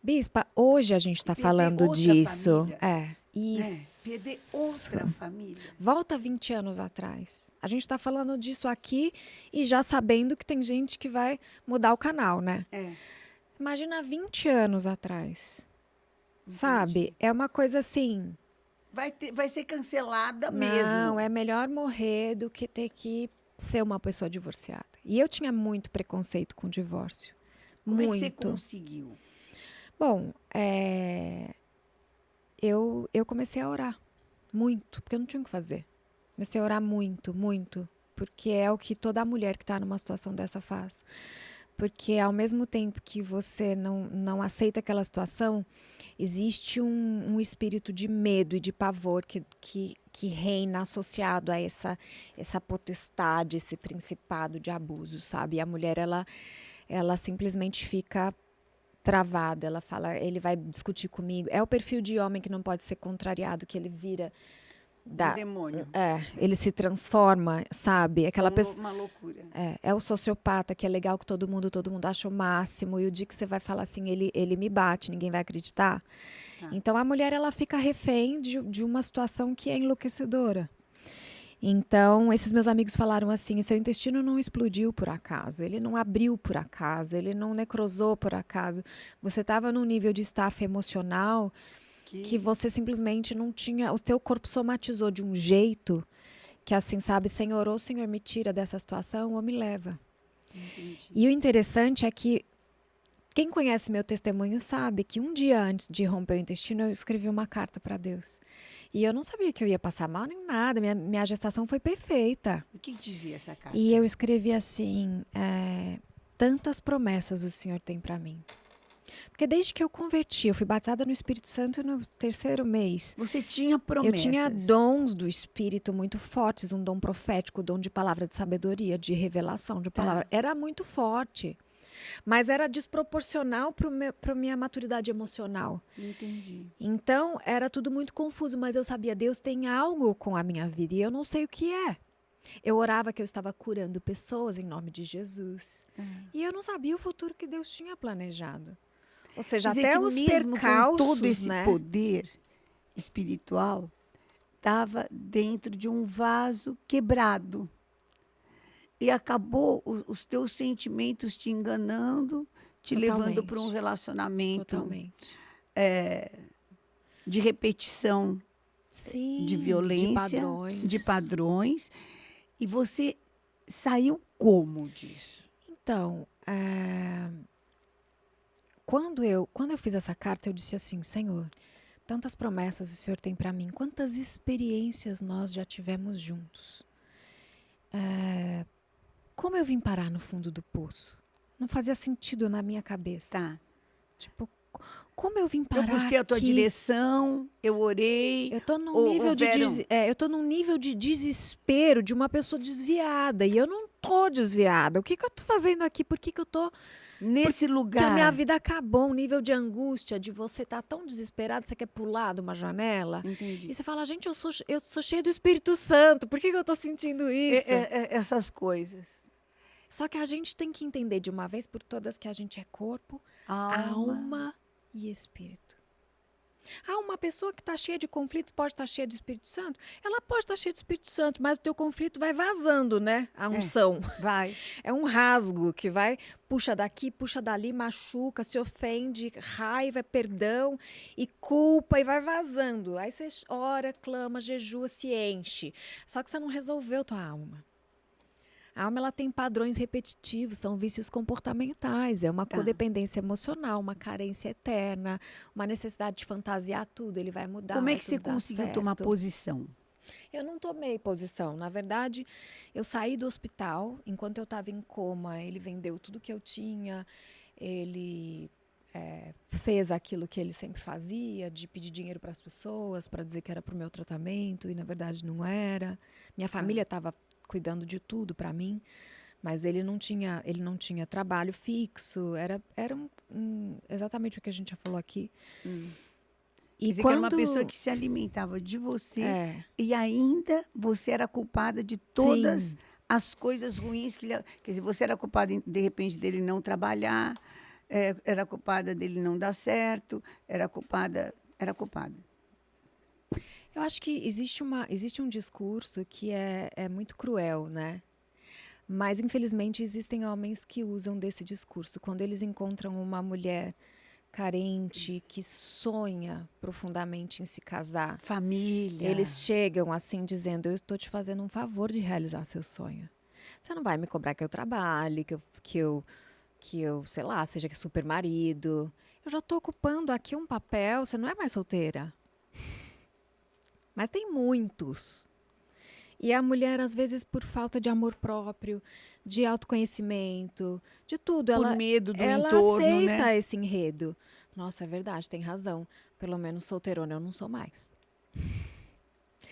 Bispa, hoje a gente está Perder falando outra disso. família. É, isso. Perder outra família. Volta 20 anos atrás. A gente está falando disso aqui e já sabendo que tem gente que vai mudar o canal, né? É. Imagina 20 anos atrás. Entendi. Sabe? É uma coisa assim. Vai ser cancelada Não, mesmo. é melhor morrer do que ter que ser uma pessoa divorciada. E eu tinha muito preconceito com o divórcio. Como é que muito. você conseguiu? Bom, eu comecei a orar muito, porque eu não tinha o que fazer. Comecei a orar muito, muito, porque é o que toda mulher que está numa situação dessa faz. Porque ao mesmo tempo que você não aceita aquela situação, existe um espírito de medo e de pavor que reina associado a essa potestade, esse principado de abuso, sabe? E a mulher, ela simplesmente fica travada, ela fala, ele vai discutir comigo. É o perfil de homem que não pode ser contrariado, que ele vira Um demônio. ele se transforma, sabe? Aquela pessoa. Uma loucura. É o sociopata, que é legal que todo mundo acha o máximo, e o dia que você vai falar assim, ele me bate, ninguém vai acreditar. Tá. Então a mulher, ela fica refém de uma situação que é enlouquecedora. Então, esses meus amigos falaram assim: seu intestino não explodiu por acaso, ele não abriu por acaso, ele não necrosou por acaso. Você estava num nível de estafa emocional que você simplesmente não tinha... O seu corpo somatizou de um jeito que, assim, sabe, Senhor, ou o Senhor me tira dessa situação ou me leva. Entendi. E o interessante é que quem conhece meu testemunho sabe que um dia antes de romper o intestino, eu escrevi uma carta para Deus. E eu não sabia que eu ia passar mal nem nada, minha gestação foi perfeita. O que dizia essa carta? E eu escrevi assim: tantas promessas o Senhor tem para mim. Porque desde que eu converti, eu fui batizada no Espírito Santo no 3º mês. Você tinha promessas. Eu tinha dons do Espírito muito fortes, um dom profético, dom de palavra de sabedoria, de revelação, de palavra. Era muito forte. Mas era desproporcional para minha maturidade emocional. Entendi. Então, era tudo muito confuso, mas eu sabia, Deus tem algo com a minha vida e eu não sei o que é. Eu orava que eu estava curando pessoas em nome de Jesus. E eu não sabia o futuro que Deus tinha planejado. Ou seja, Quer dizer até que os mesmo com todo percalços, esse né? poder espiritual, estava dentro de um vaso quebrado. E acabou os teus sentimentos te enganando, te levando para um Totalmente. relacionamento Totalmente. de repetição de Sim, violência, de padrões. E você saiu como disso? Então, quando eu fiz essa carta, eu disse assim, Senhor, tantas promessas o Senhor tem para mim, quantas experiências nós já tivemos juntos. Como eu vim parar no fundo do poço? Não fazia sentido na minha cabeça. Tá. Tipo, como eu vim Eu parar busquei a tua aqui? direção, eu orei. Eu tô num nível eu tô num nível de desespero de uma pessoa desviada e eu não tô desviada. O que que eu tô fazendo aqui? Por que que eu tô Nesse que a lugar. minha vida acabou, um nível de angústia, de você estar tão desesperado, você quer pular de uma janela. Entendi. E você fala, gente, eu sou cheia do Espírito Santo, por que que eu tô sentindo isso? Essas coisas. Só que a gente tem que entender de uma vez por todas que a gente é corpo, Alma. alma e espírito. Uma pessoa que está cheia de conflitos pode estar cheia de Espírito Santo? Ela pode estar cheia de Espírito Santo, mas o teu conflito vai vazando, né? A unção. Vai. É um rasgo que vai, puxa daqui, puxa dali, machuca, se ofende, raiva, perdão e culpa e vai vazando. Aí você ora, clama, jejua, se enche. Só que você não resolveu tua alma. A alma ela tem padrões repetitivos, são vícios comportamentais, é uma codependência emocional, uma carência eterna, uma necessidade de fantasiar tudo, ele vai mudar. Como é vai que você tudo dar conseguiu certo. tomar posição? Eu não tomei posição. Na verdade, eu saí do hospital, enquanto eu estava em coma, ele vendeu tudo que eu tinha, ele fez aquilo que ele sempre fazia, de pedir dinheiro para as pessoas, para dizer que era para o meu tratamento, e na verdade não era. Minha família estava cuidando de tudo para mim, mas ele não tinha trabalho fixo, era exatamente o que a gente já falou aqui. Quer dizer, que era uma pessoa que se alimentava de você e ainda você era culpada de todas as coisas ruins que ele... Quer dizer, você era culpada, de repente, dele não trabalhar, era culpada dele não dar certo, era culpada... Eu acho que existe um discurso que é muito cruel, né? Mas, infelizmente, existem homens que usam desse discurso. Quando eles encontram uma mulher carente, que sonha profundamente em se casar. Família. Eles chegam assim, dizendo, eu estou te fazendo um favor de realizar seu sonho. Você não vai me cobrar que eu trabalhe, que eu, sei lá, seja super marido. Eu já estou ocupando aqui um papel, você não é mais solteira. Mas tem muitos. E a mulher, às vezes, por falta de amor próprio, de autoconhecimento, de tudo. Por medo do ela entorno, aceita né? esse enredo. Nossa, é verdade, tem razão. Pelo menos solteirona eu não sou mais.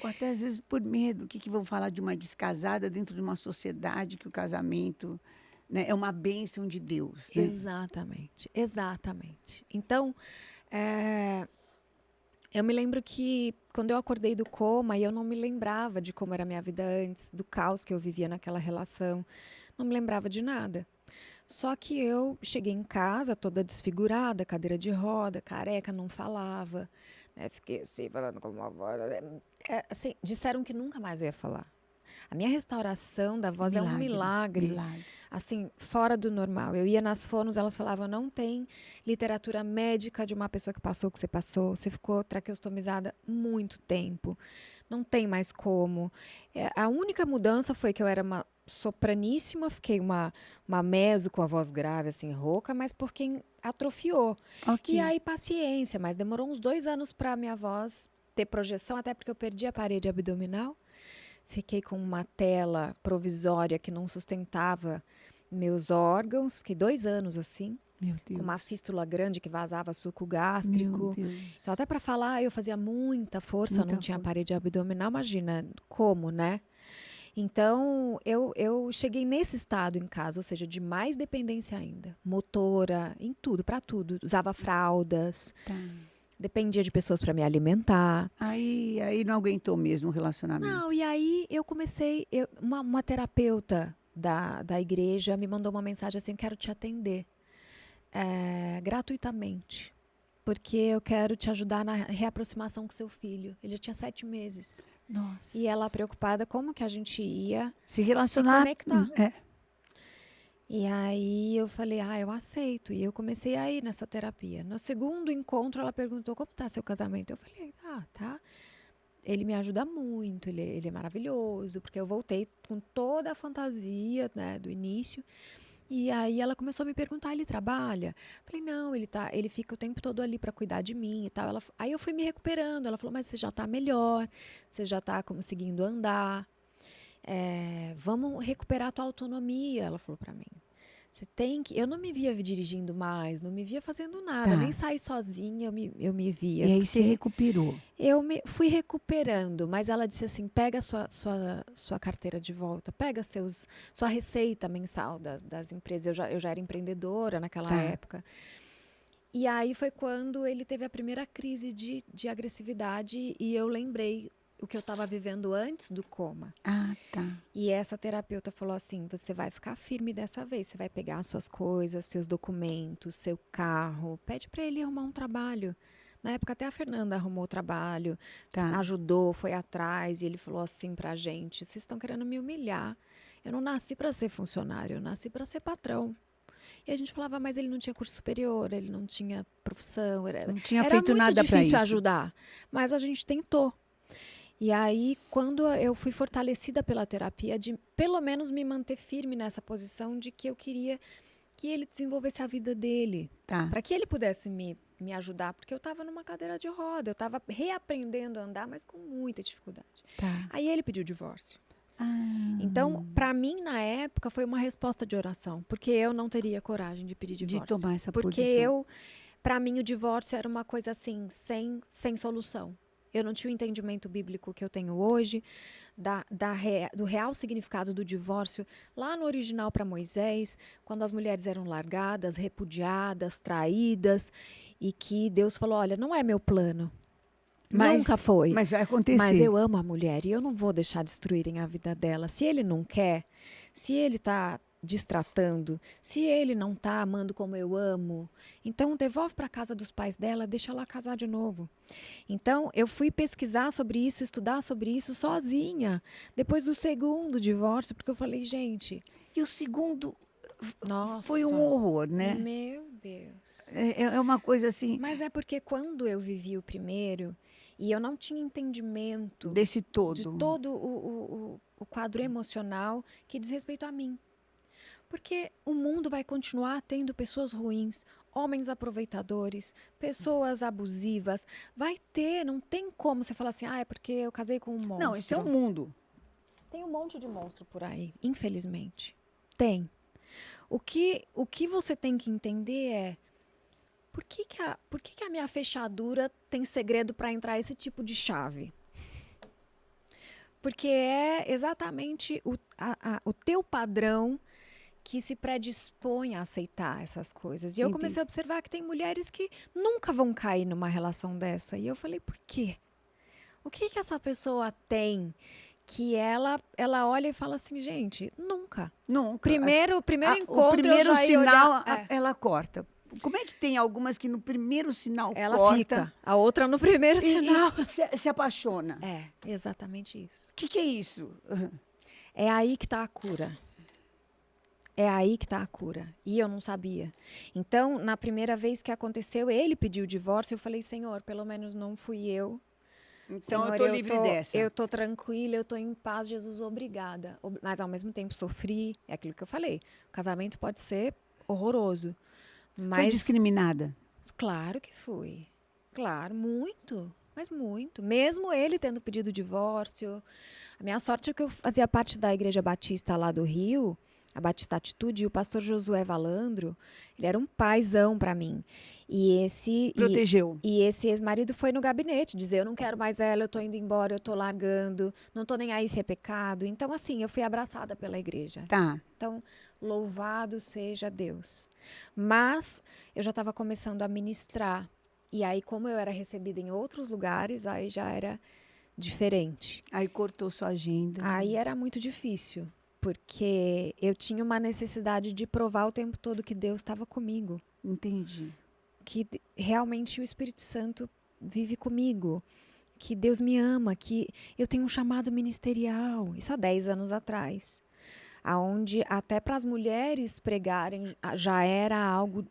Ou até, às vezes, por medo. O que vão falar de uma descasada dentro de uma sociedade que o casamento, né, é uma bênção de Deus, né? Exatamente, exatamente. Então, eu me lembro que quando eu acordei do coma e eu não me lembrava de como era a minha vida antes, do caos que eu vivia naquela relação, não me lembrava de nada. Só que eu cheguei em casa toda desfigurada, cadeira de roda, careca, não falava, né? Fiquei assim, falando com uma voz. Assim, disseram que nunca mais eu ia falar. A minha restauração da voz é um milagre. Assim, fora do normal. Eu ia nas fonos, elas falavam, não tem literatura médica de uma pessoa que passou o que você passou. Você ficou traqueostomizada muito tempo. Não tem mais como. A única mudança foi que eu era uma sopraníssima, fiquei uma meso com a voz grave, assim, rouca, mas porque atrofiou. Okay. E aí, paciência, mas demorou uns 2 anos para minha voz ter projeção, até porque eu perdi a parede abdominal. Fiquei com uma tela provisória que não sustentava meus órgãos. Fiquei 2 anos assim. Meu Deus. Com uma fístula grande que vazava suco gástrico. Meu Deus. Então, até para falar, eu fazia muita força, não tinha parede abdominal. Imagina como, né? Então, eu cheguei nesse estado em casa, ou seja, de mais dependência ainda. Motora, em tudo, para tudo. Usava fraldas, Tá. dependia de pessoas para me alimentar. Aí não aguentou mesmo o relacionamento. Não, e aí eu comecei, uma terapeuta da igreja me mandou uma mensagem assim, quero te atender gratuitamente, porque eu quero te ajudar na reaproximação com seu filho. Ele já tinha 7 meses. Nossa. E ela preocupada como que a gente ia Se se relacionar. conectar. É. E aí eu falei, eu aceito. E eu comecei a ir nessa terapia. No segundo encontro, ela perguntou, como tá seu casamento? Eu falei, tá. Ele me ajuda muito, ele é maravilhoso, porque eu voltei com toda a fantasia, né, do início. E aí ela começou a me perguntar, ele trabalha? Falei, não, ele fica o tempo todo ali para cuidar de mim e tal. Aí eu fui me recuperando. Ela falou, mas você já tá melhor, você já tá conseguindo andar. Vamos recuperar a tua autonomia, ela falou para mim. Você tem que. Eu não me via dirigindo mais, não me via fazendo nada, Tá. nem sair sozinha eu me via. E aí você porque recuperou. eu fui recuperando, mas ela disse assim: pega a sua carteira de volta, pega sua receita mensal das empresas. Eu já era empreendedora naquela Tá. época. E aí foi quando ele teve a primeira crise de agressividade e eu lembrei o que eu estava vivendo antes do coma. Ah, tá. E essa terapeuta falou assim, você vai ficar firme dessa vez, você vai pegar as suas coisas, seus documentos, seu carro, pede para ele arrumar um trabalho. Na época até a Fernanda arrumou trabalho, Tá. ajudou, foi atrás, e ele falou assim pra gente, vocês estão querendo me humilhar. Eu não nasci para ser funcionário, eu nasci para ser patrão. E a gente falava, mas ele não tinha curso superior, ele não tinha profissão, Não tinha era feito muito nada para difícil isso. ajudar, mas a gente tentou. E aí, quando eu fui fortalecida pela terapia, de pelo menos me manter firme nessa posição de que eu queria que ele desenvolvesse a vida dele, Tá. para que ele pudesse me ajudar, porque eu estava numa cadeira de roda, eu estava reaprendendo a andar, mas com muita dificuldade. Tá. Aí ele pediu o divórcio. Ah, Então, para mim, na época, foi uma resposta de oração, porque eu não teria coragem de pedir divórcio. de tomar essa Porque posição. para mim, o divórcio era uma coisa assim, sem solução. Eu não tinha o entendimento bíblico que eu tenho hoje, do real significado do divórcio, lá no original para Moisés, quando as mulheres eram largadas, repudiadas, traídas, e que Deus falou, olha, não é meu plano. Nunca foi. Mas vai acontecer. Mas eu amo a mulher e eu não vou deixar destruírem a vida dela. Se ele não quer, se ele está destratando, se ele não está amando como eu amo, então devolve para a casa dos pais dela, deixa ela casar de novo. Então eu fui pesquisar sobre isso, estudar sobre isso sozinha, depois do segundo divórcio, porque eu falei, gente, E o segundo nossa, foi um horror, né? meu Deus. É uma coisa assim, Mas é porque quando eu vivi o primeiro e eu não tinha entendimento desse de todo. todo o quadro emocional que diz respeito a mim. Porque o mundo vai continuar tendo pessoas ruins, homens aproveitadores, pessoas abusivas. Vai ter, não tem como você falar assim, é porque eu casei com um monstro. Não, isso é o mundo. Tem um monte de monstro por aí, infelizmente. Tem. O que você tem que entender é por que a minha fechadura tem segredo para entrar esse tipo de chave? Porque é exatamente o teu padrão que se predispõe a aceitar essas coisas. E eu comecei a observar que tem mulheres que nunca vão cair numa relação dessa. E eu falei, por quê? O que essa pessoa tem que ela olha e fala assim, gente, nunca. Nunca. Primeiro encontro, o primeiro eu já ia sinal, olhar, ela corta. Como é que tem algumas que no primeiro sinal ela corta fica, a outra no primeiro sinal. e se apaixona? É, exatamente isso. O que é isso? É aí que está a cura. É aí que está a cura. E eu não sabia. Então, na primeira vez que aconteceu, ele pediu o divórcio. Eu falei, Senhor, pelo menos não fui eu. Então, Senhor, eu estou livre dessa. Eu estou tranquila, eu estou em paz, Jesus, obrigada. Mas, ao mesmo tempo, sofri. É aquilo que eu falei. O casamento pode ser horroroso. Mas, Foi discriminada? claro que fui. Claro, muito. Mas muito. Mesmo ele tendo pedido o divórcio. A minha sorte é que eu fazia parte da Igreja Batista lá do Rio. a Batista Atitude, e o pastor Josué Valandro, ele era um paizão para mim. Protegeu. E esse ex-marido foi no gabinete dizer, eu não quero mais ela, eu tô indo embora, eu tô largando, não tô nem aí se é pecado. Então, assim, eu fui abraçada pela igreja. Tá. Então, louvado seja Deus. Mas eu já estava começando a ministrar. E aí, como eu era recebida em outros lugares, aí já era diferente. Aí cortou sua agenda. Aí era muito difícil, porque eu tinha uma necessidade de provar o tempo todo que Deus estava comigo. Entendi. Que realmente o Espírito Santo vive comigo, que Deus me ama, que eu tenho um chamado ministerial. Isso há 10 anos atrás. Onde até para as mulheres pregarem já era algo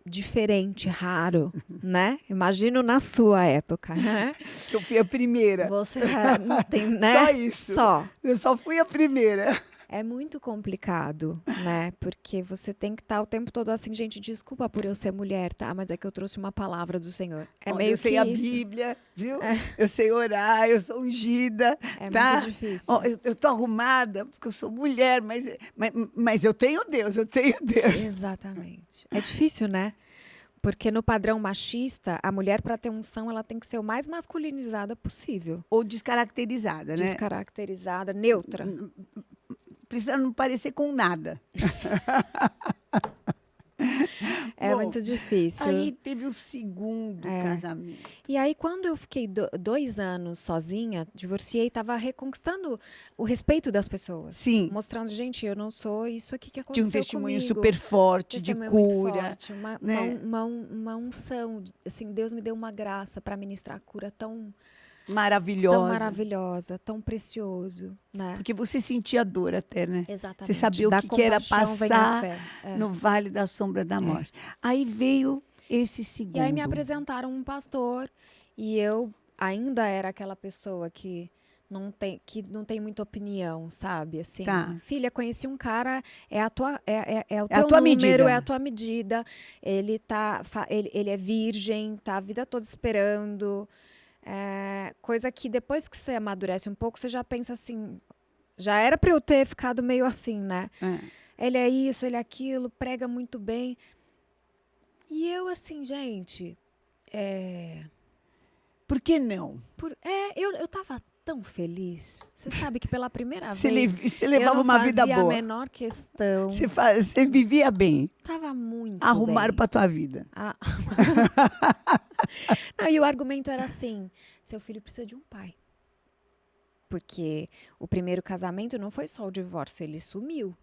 diferente, raro, né? Imagino na sua época, né? Eu fui a primeira. Você não tem, né? Só isso. Só. Eu só fui a primeira. É muito complicado, né? Porque você tem que estar o tempo todo assim, gente, desculpa por eu ser mulher, tá? Mas é que eu trouxe uma palavra do Senhor. É Olha, meio eu sei que a isso. Bíblia, viu? Eu sei orar, eu sou ungida. É tá? muito difícil. Ó, eu tô arrumada porque eu sou mulher, mas eu tenho Deus, eu tenho Deus. Exatamente. É difícil, né? Porque no padrão machista, a mulher, para ter unção, ela tem que ser o mais masculinizada possível. Ou descaracterizada, né? Descaracterizada, neutra. Precisa não parecer com nada. É Bom, muito difícil. Aí teve o segundo casamento. E aí, quando eu fiquei 2 anos sozinha, divorciei, estava reconquistando o respeito das pessoas. Sim. Mostrando, gente, eu não sou isso aqui que Tinha aconteceu um testemunho comigo. super forte Testemunho de muito cura. forte, né? uma unção. Assim, Deus me deu uma graça para ministrar a cura tão Maravilhosa. tão precioso, né? Porque você sentia dor até, né? Exatamente. Você sabia Da o que era compaixão vem a passar fé. no vale da sombra da morte. Aí veio esse segundo. E aí me apresentaram um pastor e eu ainda era aquela pessoa que não tem muita opinião, sabe? Assim, Tá. filha, conheci um cara, é o a teu tua número, medida. é a tua medida. Ele ele é virgem, tá a vida toda esperando. Coisa que depois que você amadurece um pouco, você já pensa assim, já era para eu ter ficado meio assim, né? Ele é isso, ele é aquilo, prega muito bem. E eu assim, gente, Por que não? eu tava tão feliz. Você sabe que pela primeira Você vez levava uma vida eu não fazia boa. a menor questão. Você vivia bem. Tava muito Arrumaram bem. para tua vida. Não, e o argumento era assim, seu filho precisa de um pai. Porque o primeiro casamento não foi só o divórcio, ele sumiu.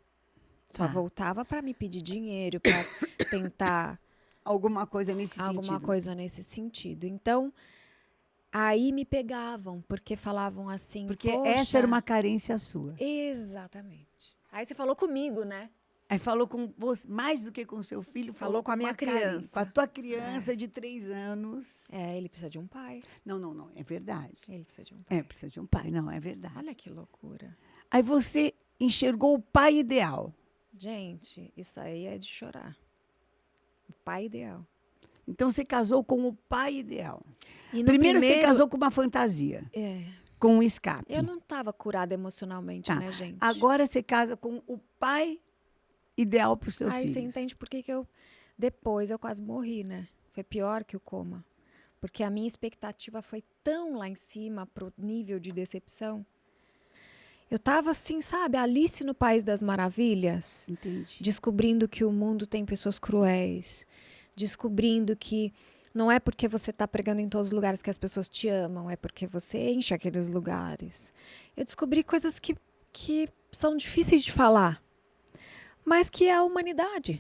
Só voltava para me pedir dinheiro, para tentar alguma coisa nesse sentido. Então, aí me pegavam, porque falavam assim, porque poxa, essa era uma carência sua. Exatamente. Aí você falou comigo, né? Aí falou com você, mais do que com seu filho, falou com a minha criança. Com a tua criança de 3 anos. Ele precisa de um pai. Não, é verdade. Ele precisa de um pai. Precisa de um pai, não, é verdade. Olha que loucura. Aí você enxergou o pai ideal. Gente, isso aí é de chorar. O pai ideal. Então você casou com o pai ideal. E Primeiro você casou com uma fantasia. Com um escape. Eu não estava curada emocionalmente, né, gente? Agora você casa com o pai ideal para os seus filhos. Aí você entende por que depois eu quase morri, né? Foi pior que o coma. Porque a minha expectativa foi tão lá em cima pro nível de decepção. Eu tava assim, sabe, Alice no País das Maravilhas. Entendi. Descobrindo que o mundo tem pessoas cruéis. Descobrindo que não é porque você está pregando em todos os lugares que as pessoas te amam, é porque você enche aqueles lugares. Eu descobri coisas que são difíceis de falar, mas que é a humanidade.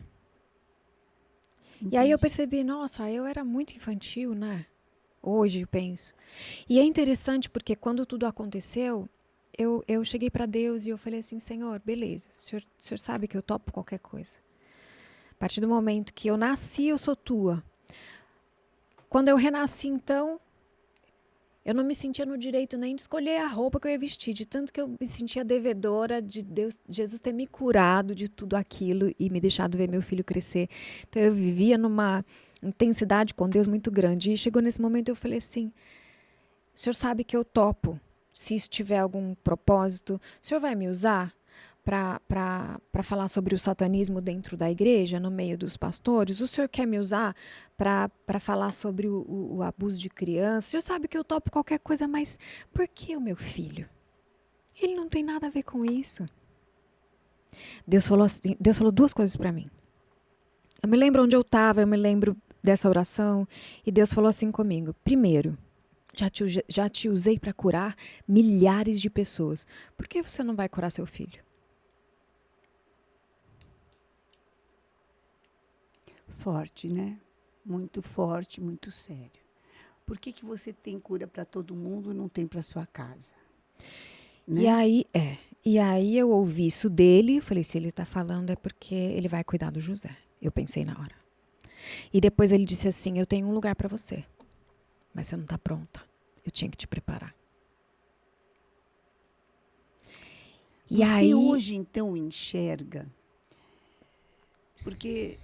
Entendi. E aí eu percebi, nossa, eu era muito infantil, né? Hoje eu penso. E é interessante porque quando tudo aconteceu, eu cheguei para Deus e eu falei assim, Senhor, beleza, o senhor sabe que eu topo qualquer coisa. A partir do momento que eu nasci, eu sou tua. Quando eu renasci, então, eu não me sentia no direito nem de escolher a roupa que eu ia vestir, de tanto que eu me sentia devedora de Deus, Jesus ter me curado de tudo aquilo e me deixado ver meu filho crescer. Então, eu vivia numa intensidade com Deus muito grande. E chegou nesse momento, eu falei assim, o senhor sabe que eu topo, se isso tiver algum propósito, o senhor vai me usar? para falar sobre o satanismo dentro da igreja, no meio dos pastores? O senhor quer me usar para falar sobre o abuso de crianças? O senhor sabe que eu topo qualquer coisa, mas por que o meu filho? Ele não tem nada a ver com isso. Deus falou duas coisas para mim. Eu me lembro onde eu estava, eu me lembro dessa oração, e Deus falou assim comigo. Primeiro, já te usei para curar milhares de pessoas. Por que você não vai curar seu filho? Forte, né? Muito forte, muito sério. Por que que você tem cura para todo mundo e não tem para sua casa? Né? E aí eu ouvi isso dele, falei, se ele está falando é porque ele vai cuidar do José. Eu pensei na hora. E depois ele disse assim, eu tenho um lugar para você, mas você não está pronta. Eu tinha que te preparar. E você aí, hoje, então, enxerga, porque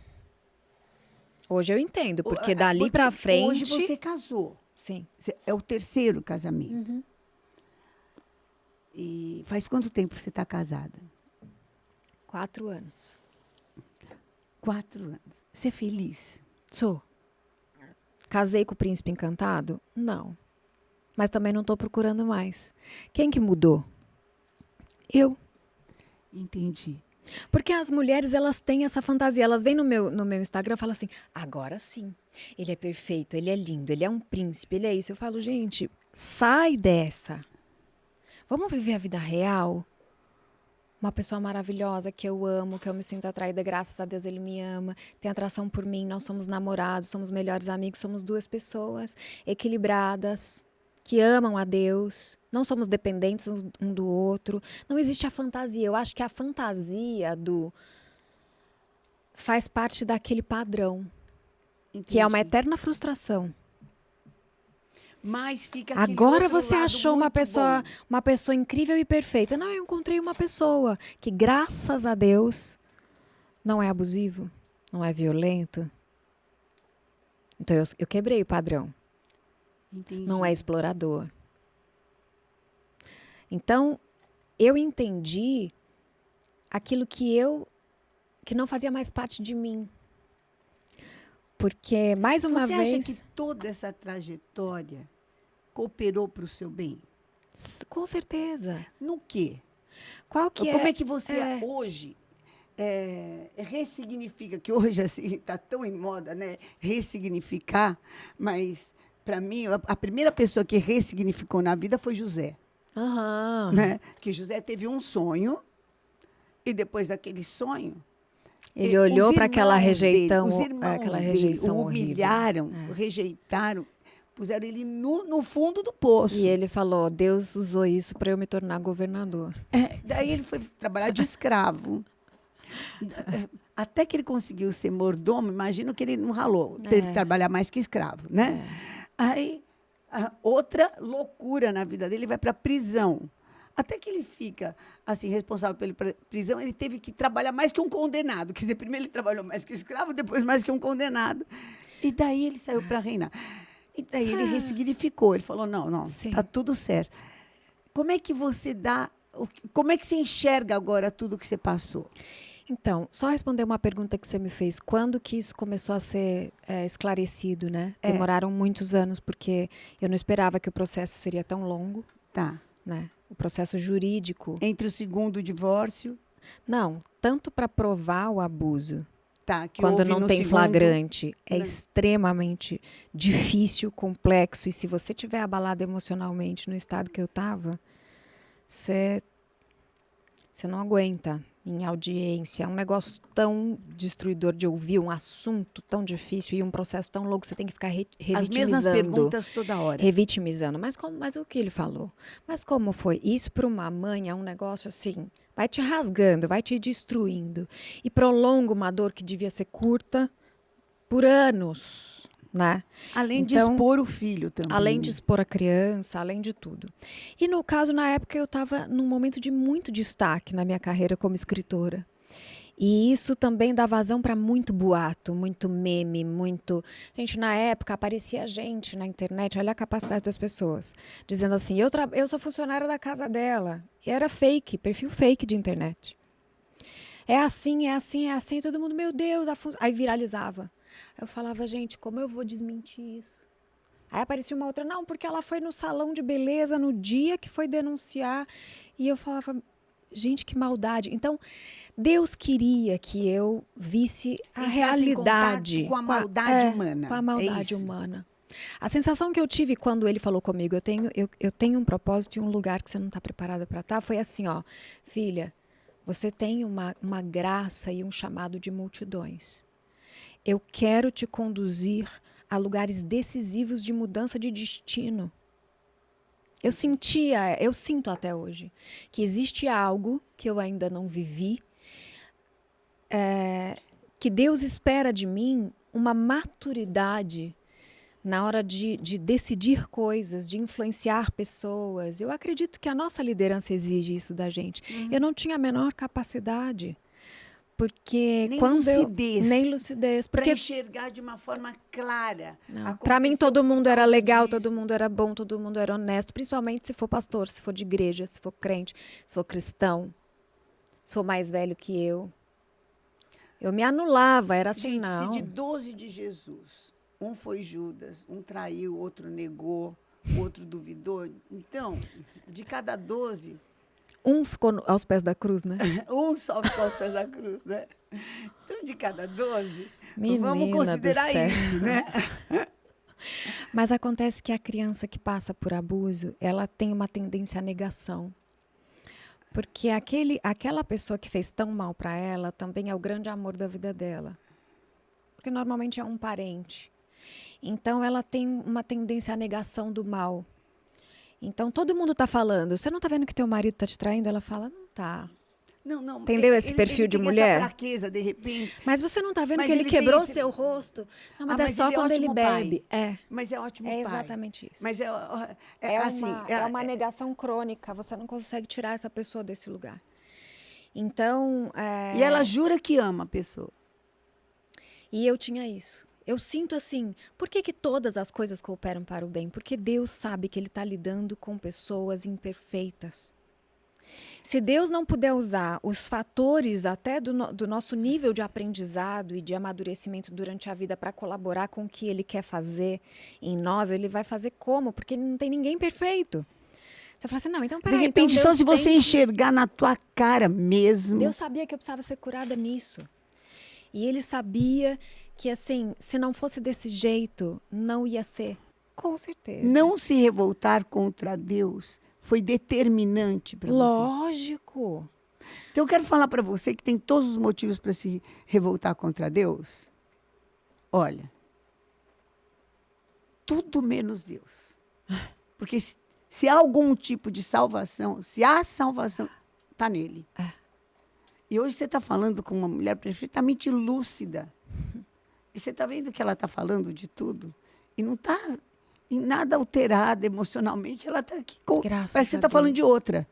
hoje eu entendo, porque dali para frente... Hoje você casou. Sim. É o terceiro casamento. Uhum. E faz quanto tempo você está casada? 4 anos. 4 anos. Você é feliz? Sou. Casei com o príncipe encantado? Não. Mas também não estou procurando mais. Quem que mudou? Eu. Entendi. Porque as mulheres, elas têm essa fantasia. Elas vêm no meu Instagram e falam assim, agora sim, ele é perfeito, ele é lindo, ele é um príncipe, ele é isso. Eu falo, gente, sai dessa. Vamos viver a vida real? Uma pessoa maravilhosa que eu amo, que eu me sinto atraída, graças a Deus ele me ama, tem atração por mim, nós somos namorados, somos melhores amigos, somos 2 pessoas equilibradas, que amam a Deus, não somos dependentes um do outro, não existe a fantasia. Eu acho que a fantasia faz parte daquele padrão, Entendi. que é uma eterna frustração. Mas fica aquele Agora outro você lado achou muito bom. uma pessoa incrível e perfeita. Não, eu encontrei uma pessoa que, graças a Deus, não é abusivo, não é violento. Então eu quebrei o padrão. Entendi. Não é explorador. Então, eu entendi aquilo que não fazia mais parte de mim. Porque, mais uma Você vez... acha que toda essa trajetória cooperou para o seu bem? Com certeza. No quê? Qual que Como é? é que você hoje ressignifica, que hoje assim está tão em moda, né? Ressignificar, mas para mim a primeira pessoa que ressignificou na vida foi José, Aham. né? Que José teve um sonho e depois daquele sonho Ele olhou para aquela os rejeição irmãos dele o horrível. humilharam, o rejeitaram, puseram ele no fundo do poço. E ele falou, Deus usou isso para eu me tornar governador. Daí ele foi trabalhar de escravo. Até que ele conseguiu ser mordomo, imagino que ele não ralou, teve que trabalhar mais que escravo, né? Aí, outra loucura na vida dele, ele vai para a prisão. Até que ele fica assim responsável pela prisão, ele teve que trabalhar mais que um condenado. Quer dizer, primeiro ele trabalhou mais que escravo, depois mais que um condenado. E daí ele saiu para reinar. E daí ele ressignificou, ele falou, não, está tudo certo. Como é que você como é que você enxerga agora tudo que você passou? Então, só responder uma pergunta que você me fez. Quando que isso começou a ser esclarecido, né? Demoraram muitos anos, porque eu não esperava que o processo seria tão longo. Tá. Né? O processo jurídico. Entre o segundo divórcio? Não, tanto para provar o abuso, tá, que quando houve não no tem segundo... flagrante, é extremamente difícil, complexo. E se você estiver abalado emocionalmente no estado que eu estava, você não aguenta em audiência. É um negócio tão destruidor de ouvir, um assunto tão difícil e um processo tão louco, você tem que ficar revitimizando. As mesmas perguntas toda hora. Revitimizando. Mas o que ele falou? Mas como foi? Isso para uma mãe é um negócio assim, vai te rasgando, vai te destruindo. E prolonga uma dor que devia ser curta por anos. Né? Além de expor o filho também. Além de expor a criança, além de tudo. E no caso, na época, eu estava num momento de muito destaque na minha carreira como escritora. E isso também dá vazão para muito boato, muito meme, muito... Gente, na época aparecia gente na internet, olha a capacidade das pessoas, dizendo assim, eu sou funcionária da casa dela. E era fake, perfil fake de internet. É assim, é assim, é assim. Todo mundo, meu Deus, aí viralizava. Aí eu falava, gente, como eu vou desmentir isso? Aí aparecia uma outra, não, porque ela foi no salão de beleza no dia que foi denunciar. E eu falava, gente, que maldade. Então, Deus queria que eu visse a Entrasse em contato realidade com a maldade humana. com a É maldade isso. humana. A sensação que eu tive quando ele falou comigo, eu tenho um propósito e um lugar que você não está preparada para estar, foi assim, ó, filha, você tem uma graça e um chamado de multidões. Eu quero te conduzir a lugares decisivos de mudança de destino. Eu sinto até hoje, que existe algo que eu ainda não vivi, que Deus espera de mim uma maturidade na hora de decidir coisas, de influenciar pessoas. Eu acredito que a nossa liderança exige isso da gente. Eu não tinha a menor capacidade, porque Nem quando lucidez. nem lucidez, Para porque enxergar de uma forma clara. para mim todo mundo por era causa legal, disso. todo mundo era bom, todo mundo era honesto, principalmente se for pastor, se for de igreja, se for crente, se for cristão, se for mais velho que eu. Eu me anulava, era assim, Gente, se não. de 12 de Jesus, um foi Judas, um traiu, outro negou, outro duvidou. Então, de cada 12, Um ficou aos pés da cruz, né? um sobe com os pés da cruz, né? Então, de cada 12, Menina vamos do considerar céu. isso, né? Mas acontece que a criança que passa por abuso, ela tem uma tendência à negação. Porque aquela pessoa que fez tão mal para ela também é o grande amor da vida dela. Porque normalmente é um parente. Então ela tem uma tendência à negação do mal. Então todo mundo está falando, você não está vendo que teu marido está te traindo? Ela fala, não tá. Não. Entendeu esse perfil ele de tem mulher? essa fraqueza, de repente. Mas você não está vendo Mas que ele ele tem quebrou esse- seu rosto? Não, mas Ah, é mas só ele é quando ele ótimo pai. bebe. Mas é ótimo É pai. exatamente isso. Mas assim, É uma negação crônica. Você não consegue tirar essa pessoa desse lugar. Então, e ela jura que ama a pessoa. e eu tinha isso. Eu sinto assim, por que todas as coisas cooperam para o bem? Porque Deus sabe que Ele está lidando com pessoas imperfeitas. Se Deus não puder usar os fatores até do nosso nível de aprendizado e de amadurecimento durante a vida para colaborar com o que Ele quer fazer em nós, Ele vai fazer como? Porque não tem ninguém perfeito. Você fala assim, não, então De peraí. repente, então só Deus se você tem... enxergar na tua cara mesmo. Deus sabia que eu precisava ser curada nisso. E Ele sabia que, assim, se não fosse desse jeito, não ia ser. Com certeza. Não se revoltar contra Deus foi determinante para você. Lógico. Então, eu quero falar para você que tem todos os motivos para se revoltar contra Deus. Olha, tudo menos Deus. Porque se há algum tipo de salvação, se há salvação, está nele. E hoje você está falando com uma mulher perfeitamente lúcida. E você está vendo que ela está falando de tudo. E não está em nada alterada emocionalmente. Ela está aqui. Graças Parece que você a está falando Deus. de outra.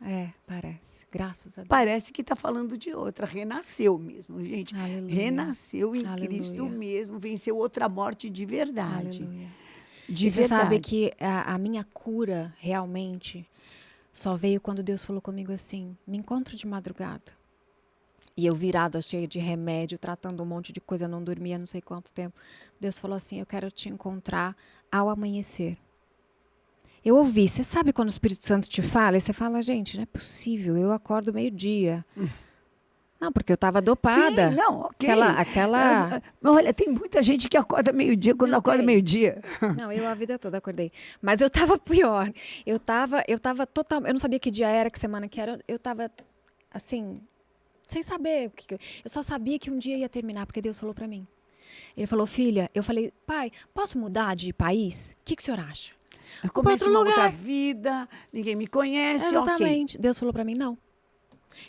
Parece. Graças a Deus. Parece que está falando de outra. Renasceu mesmo, gente. Aleluia. Renasceu em Aleluia. Cristo mesmo. Venceu outra morte de verdade. Aleluia. De E você verdade. sabe que a minha cura, realmente, só veio quando Deus falou comigo assim, me encontra de madrugada. E eu virada, cheia de remédio, tratando um monte de coisa, não dormia não sei quanto tempo. Deus falou assim, eu quero te encontrar ao amanhecer. Eu ouvi, você sabe quando o Espírito Santo te fala? E você fala, gente, não é possível, eu acordo meio-dia. Não, porque eu estava dopada. Sim, não, ok. Aquela... Mas olha, tem muita gente que acorda meio-dia quando Não, acorda tem. meio-dia. Não, eu a vida toda acordei. Mas eu tava pior. Eu tava total. Eu não sabia que dia era, que semana que era. Eu tava, assim, sem saber o que. Eu só sabia que um dia ia terminar, porque Deus falou pra mim. Ele falou, filha, eu falei, pai, posso mudar de país? O que o senhor acha? Eu Vou pra começo outro uma lugar. outra vida, ninguém me conhece, ok. Exatamente. Deus falou pra mim, não.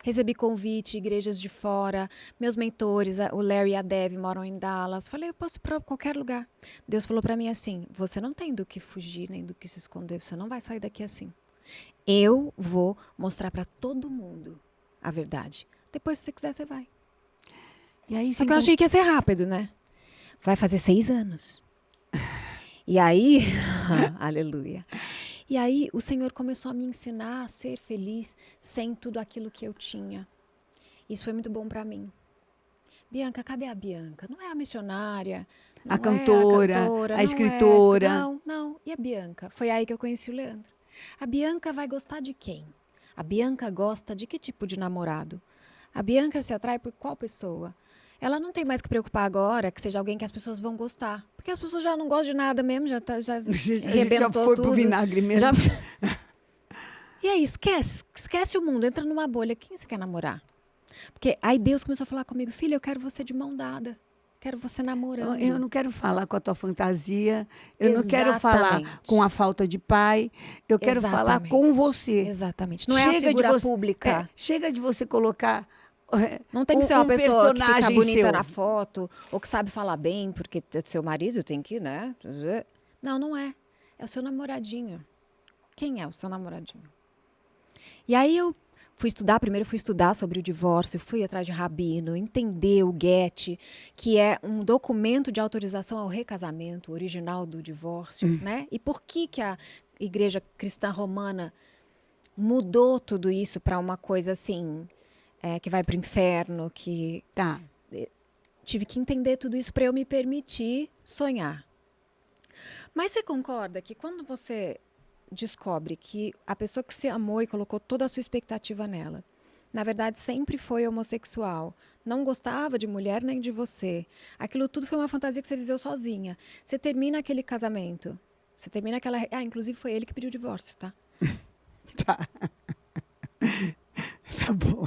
Recebi convite, igrejas de fora, meus mentores, o Larry e a Dev moram em Dallas. Falei, eu posso ir para qualquer lugar. Deus falou para mim assim, você não tem do que fugir, nem do que se esconder, você não vai sair daqui assim. Eu vou mostrar para todo mundo a verdade. Depois, se você quiser, você vai. E aí, Só que eu achei que ia ser rápido, né? Vai fazer 6 anos. E aí, aleluia. E aí o Senhor começou a me ensinar a ser feliz sem tudo aquilo que eu tinha. Isso foi muito bom para mim. Bianca, cadê a Bianca? Não é a missionária, A não é cantora, cantora, a não escritora. não. E a Bianca? Foi aí que eu conheci o Leandro. A Bianca vai gostar de quem? A Bianca gosta de que tipo de namorado? A Bianca se atrai por qual pessoa? Ela não tem mais que preocupar agora que seja alguém que as pessoas vão gostar. Porque as pessoas já não gostam de nada mesmo, já A gente já arrebentou foi tudo. pro vinagre mesmo. Já... E aí, esquece o mundo, entra numa bolha. Quem você quer namorar? Porque aí Deus começou a falar comigo, filha, eu quero você de mão dada. Quero você namorando. Eu não quero falar com a tua fantasia, eu não quero falar Exatamente. com a falta de pai, eu quero falar Exatamente. com você. Exatamente. Não é a Chega de figura você- pública. chega de você colocar Não tem que ser uma pessoa que fica personagem bonita seu. na foto, ou que sabe falar bem, porque seu marido tem que, né? Não, não é. É o seu namoradinho. Quem é o seu namoradinho? E aí eu primeiro fui estudar sobre o divórcio, fui atrás de rabino, entender o get, que é um documento de autorização ao recasamento, original do divórcio, né? E por que a igreja cristã romana mudou tudo isso para uma coisa assim, que vai para o inferno, que Tá. tive que entender tudo isso para eu me permitir sonhar. Mas você concorda que quando você descobre que a pessoa que você amou e colocou toda a sua expectativa nela, na verdade sempre foi homossexual, não gostava de mulher nem de você, aquilo tudo foi uma fantasia que você viveu sozinha. Você termina aquele casamento, você termina aquela... inclusive foi ele que pediu o divórcio, tá? Tá. Tá bom.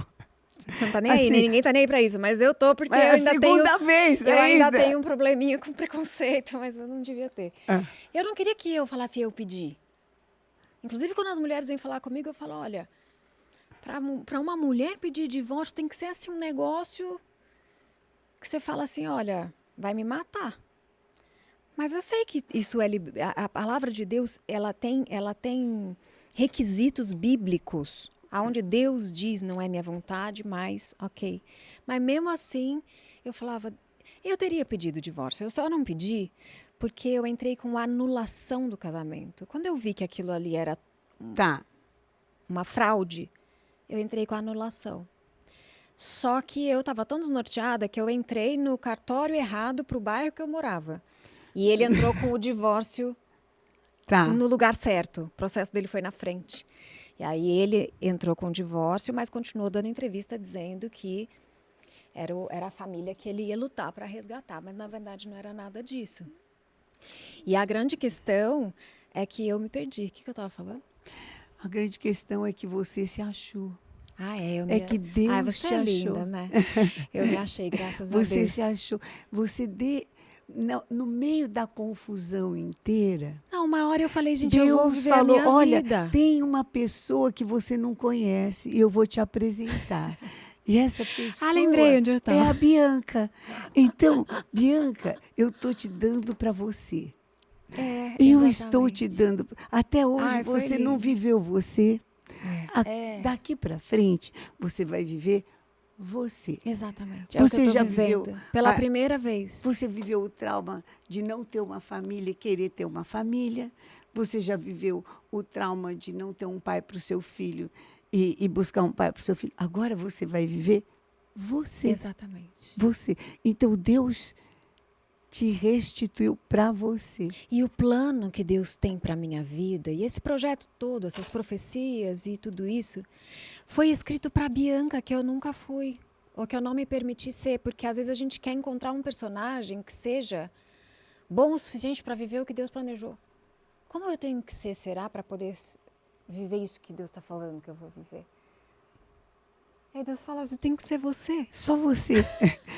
Você não tá nem Assim, aí, ninguém tá nem aí pra isso, mas eu tô porque eu É a ainda tenho... segunda vez Eu ainda ainda. tenho um probleminha com preconceito, mas eu não devia ter. Ah. Eu não queria que eu falasse eu pedi. Inclusive, quando as mulheres vêm falar comigo, eu falo, olha, para uma mulher pedir divórcio tem que ser assim um negócio que você fala assim, olha, vai me matar. Mas eu sei que isso é... A palavra de Deus, ela tem requisitos bíblicos, aonde Deus diz, não é minha vontade, mas ok. Mas mesmo assim, eu falava, eu teria pedido divórcio, eu só não pedi porque eu entrei com anulação do casamento. Quando eu vi que aquilo ali era Tá. uma fraude, eu entrei com anulação. Só que eu estava tão desnorteada que eu entrei no cartório errado para o bairro que eu morava. E ele entrou com o divórcio Tá. no lugar certo. O processo dele foi na frente. E aí ele entrou com o divórcio, mas continuou dando entrevista dizendo que era a família que ele ia lutar para resgatar. Mas, na verdade, não era nada disso. E a grande questão é que eu me perdi. O que eu estava falando? A grande questão é que você se achou. É que Deus você te é achou. linda, né? Eu me achei, graças a Você Deus. se achou. Você no meio da confusão inteira, Não, uma hora eu falei, gente, eu vou Deus viver falou, a minha olha, vida. tem uma pessoa que você não conhece e eu vou te apresentar. E essa pessoa lembrei onde eu estava. é a Bianca. Então, Bianca, eu estou te dando para você. Eu estou te dando. Até hoje Ai, foi você não lindo. viveu você. É. Daqui para frente, você vai viver você. Exatamente. Você é o que eu já tô vivendo. viveu Pela a- primeira vez. Você viveu o trauma de não ter uma família e querer ter uma família. Você já viveu o trauma de não ter um pai para o seu filho e buscar um pai para o seu filho. Agora você vai viver você. Exatamente. Você. Então Deus te restituiu para você. E o plano que Deus tem para minha vida, e esse projeto todo, essas profecias e tudo isso, foi escrito para Bianca, que eu nunca fui, ou que eu não me permiti ser, porque às vezes a gente quer encontrar um personagem que seja bom o suficiente para viver o que Deus planejou. Como eu tenho que ser, será, para poder viver isso que Deus está falando que eu vou viver? Aí Deus fala, você tem que ser você. Só você.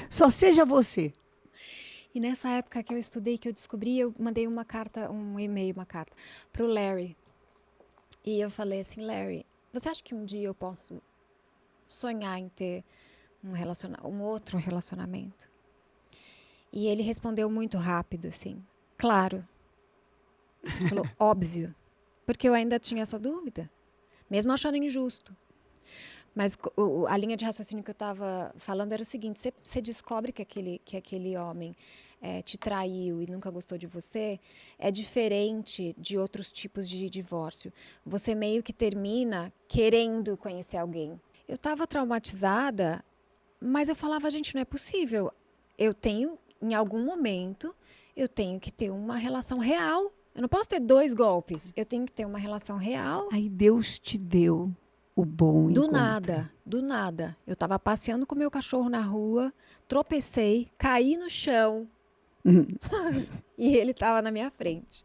Só seja você. E nessa época que eu estudei, que eu descobri, eu mandei uma carta para o Larry. E eu falei assim, Larry, você acha que um dia eu posso sonhar em ter um outro relacionamento? E ele respondeu muito rápido, assim, claro. Ele falou, óbvio. Porque eu ainda tinha essa dúvida, mesmo achando injusto. Mas a linha de raciocínio que eu estava falando era o seguinte, você descobre que aquele homem te traiu e nunca gostou de você, é diferente de outros tipos de divórcio. Você meio que termina querendo conhecer alguém. Eu estava traumatizada Mas eu falava, gente, não é possível. Eu tenho, em algum momento, eu tenho que ter uma relação real. Eu não posso ter 2 golpes. Eu tenho que ter uma relação real. Aí Deus te deu o bom Do encontro. nada, do nada. Eu estava passeando com meu cachorro na rua, tropecei, caí no chão e ele estava na minha frente.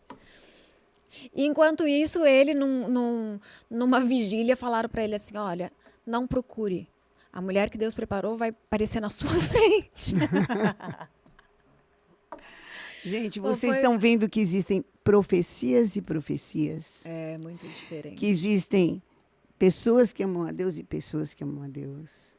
E enquanto isso, ele, numa vigília, falaram para ele assim: olha, não procure. A mulher que Deus preparou vai aparecer na sua frente. Gente, Pô, vocês foi- estão vendo que existem profecias e profecias. É muito Que diferente. existem pessoas que amam a Deus e pessoas que amam a Deus.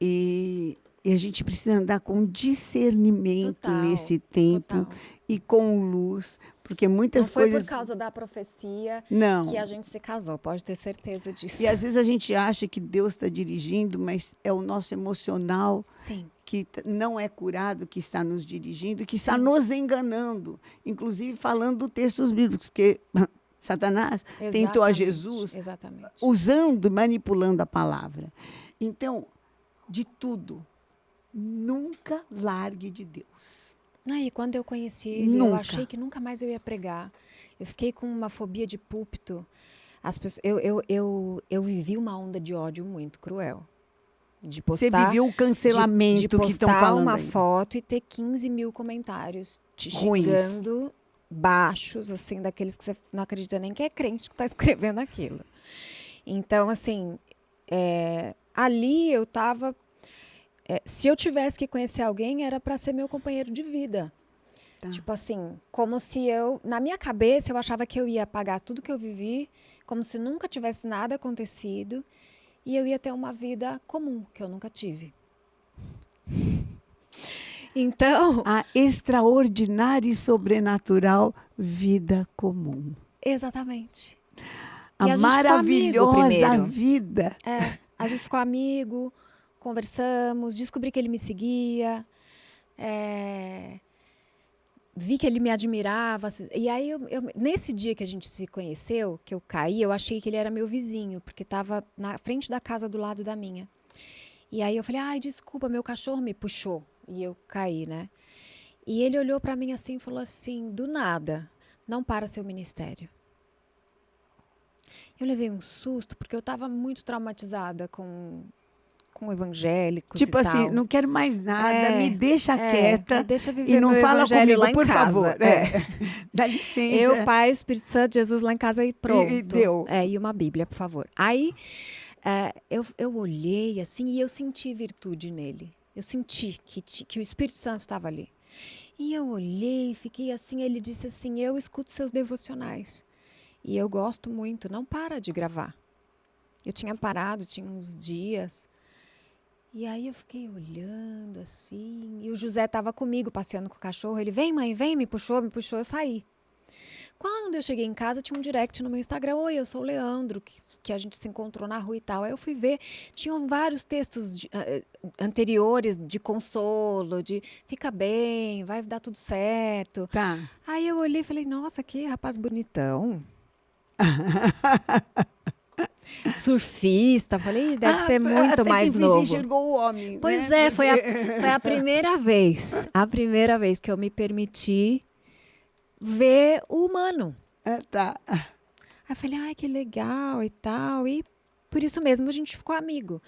E a gente precisa andar com discernimento Total, nesse tempo total. e com luz, porque Não muitas foi coisas. por causa da profecia Não. que a gente se casou, pode ter certeza disso. E às vezes a gente acha que Deus está dirigindo, mas é o nosso emocional Sim, que não é curado, que está nos dirigindo, que está Sim. nos enganando, inclusive falando textos bíblicos, porque Satanás tentou a exatamente, Jesus Exatamente. usando, manipulando a palavra. Então, de tudo, nunca largue de Deus. Aí, quando eu conheci ele, eu Nunca. achei que nunca mais eu ia pregar. Eu fiquei com uma fobia de púlpito. As pessoas, eu vivi uma onda de ódio muito cruel. De Você postar, viveu o cancelamento de que estão postar falando uma aí. foto e ter 15 mil comentários te Ruins. xingando, baixos, assim, daqueles que você não acredita nem que é crente que está escrevendo aquilo. Então, assim, ali eu estava... se eu tivesse que conhecer alguém, era para ser meu companheiro de vida. Tá. Tipo assim, como se eu... Na minha cabeça, eu achava que eu ia apagar tudo que eu vivi, como se nunca tivesse nada acontecido, e eu ia ter uma vida comum, que eu nunca tive. Então, A extraordinária e sobrenatural vida comum. exatamente. A E a gente ficou amigo maravilhosa primeiro. vida. A gente ficou amigo, conversamos, descobri que ele me seguia, vi que ele me admirava. E aí, nesse dia que a gente se conheceu, que eu caí, eu achei que ele era meu vizinho, porque estava na frente da casa do lado da minha. E aí eu falei, ai, desculpa, meu cachorro me puxou. E eu caí, né? E ele olhou para mim assim e falou assim, do nada, não para seu ministério. Eu levei um susto, porque eu estava muito traumatizada com evangélicos Tipo e assim, tal. não quero mais nada, me deixa me quieta deixa viver e não meu fala evangelho comigo, lá em por casa. favor. Dá licença. Eu, Pai, Espírito Santo, Jesus lá em casa e pronto. E deu. E uma Bíblia, por favor. Aí, eu olhei assim e eu senti virtude nele. Eu senti que o Espírito Santo estava ali. E eu olhei, fiquei assim, ele disse assim, eu escuto seus devocionais. E eu gosto muito, não para de gravar. Eu tinha parado, tinha uns dias. E aí eu fiquei olhando assim, e o José estava comigo, passeando com o cachorro. Ele, vem mãe, vem, me puxou, eu saí. Quando eu cheguei em casa, tinha um direct no meu Instagram. Oi, eu sou o Leandro, que a gente se encontrou na rua e tal. Aí eu fui ver, tinham vários textos anteriores de consolo, de fica bem, vai dar tudo certo. Tá. Aí eu olhei e falei, nossa, que rapaz bonitão. Surfista, falei, deve ser muito até mais que novo. Você enxergou o homem. Pois né? foi a primeira vez. A primeira vez que eu me permiti ver o humano. Tá. Aí eu falei, ai, que legal e tal. E por isso mesmo a gente ficou amigo.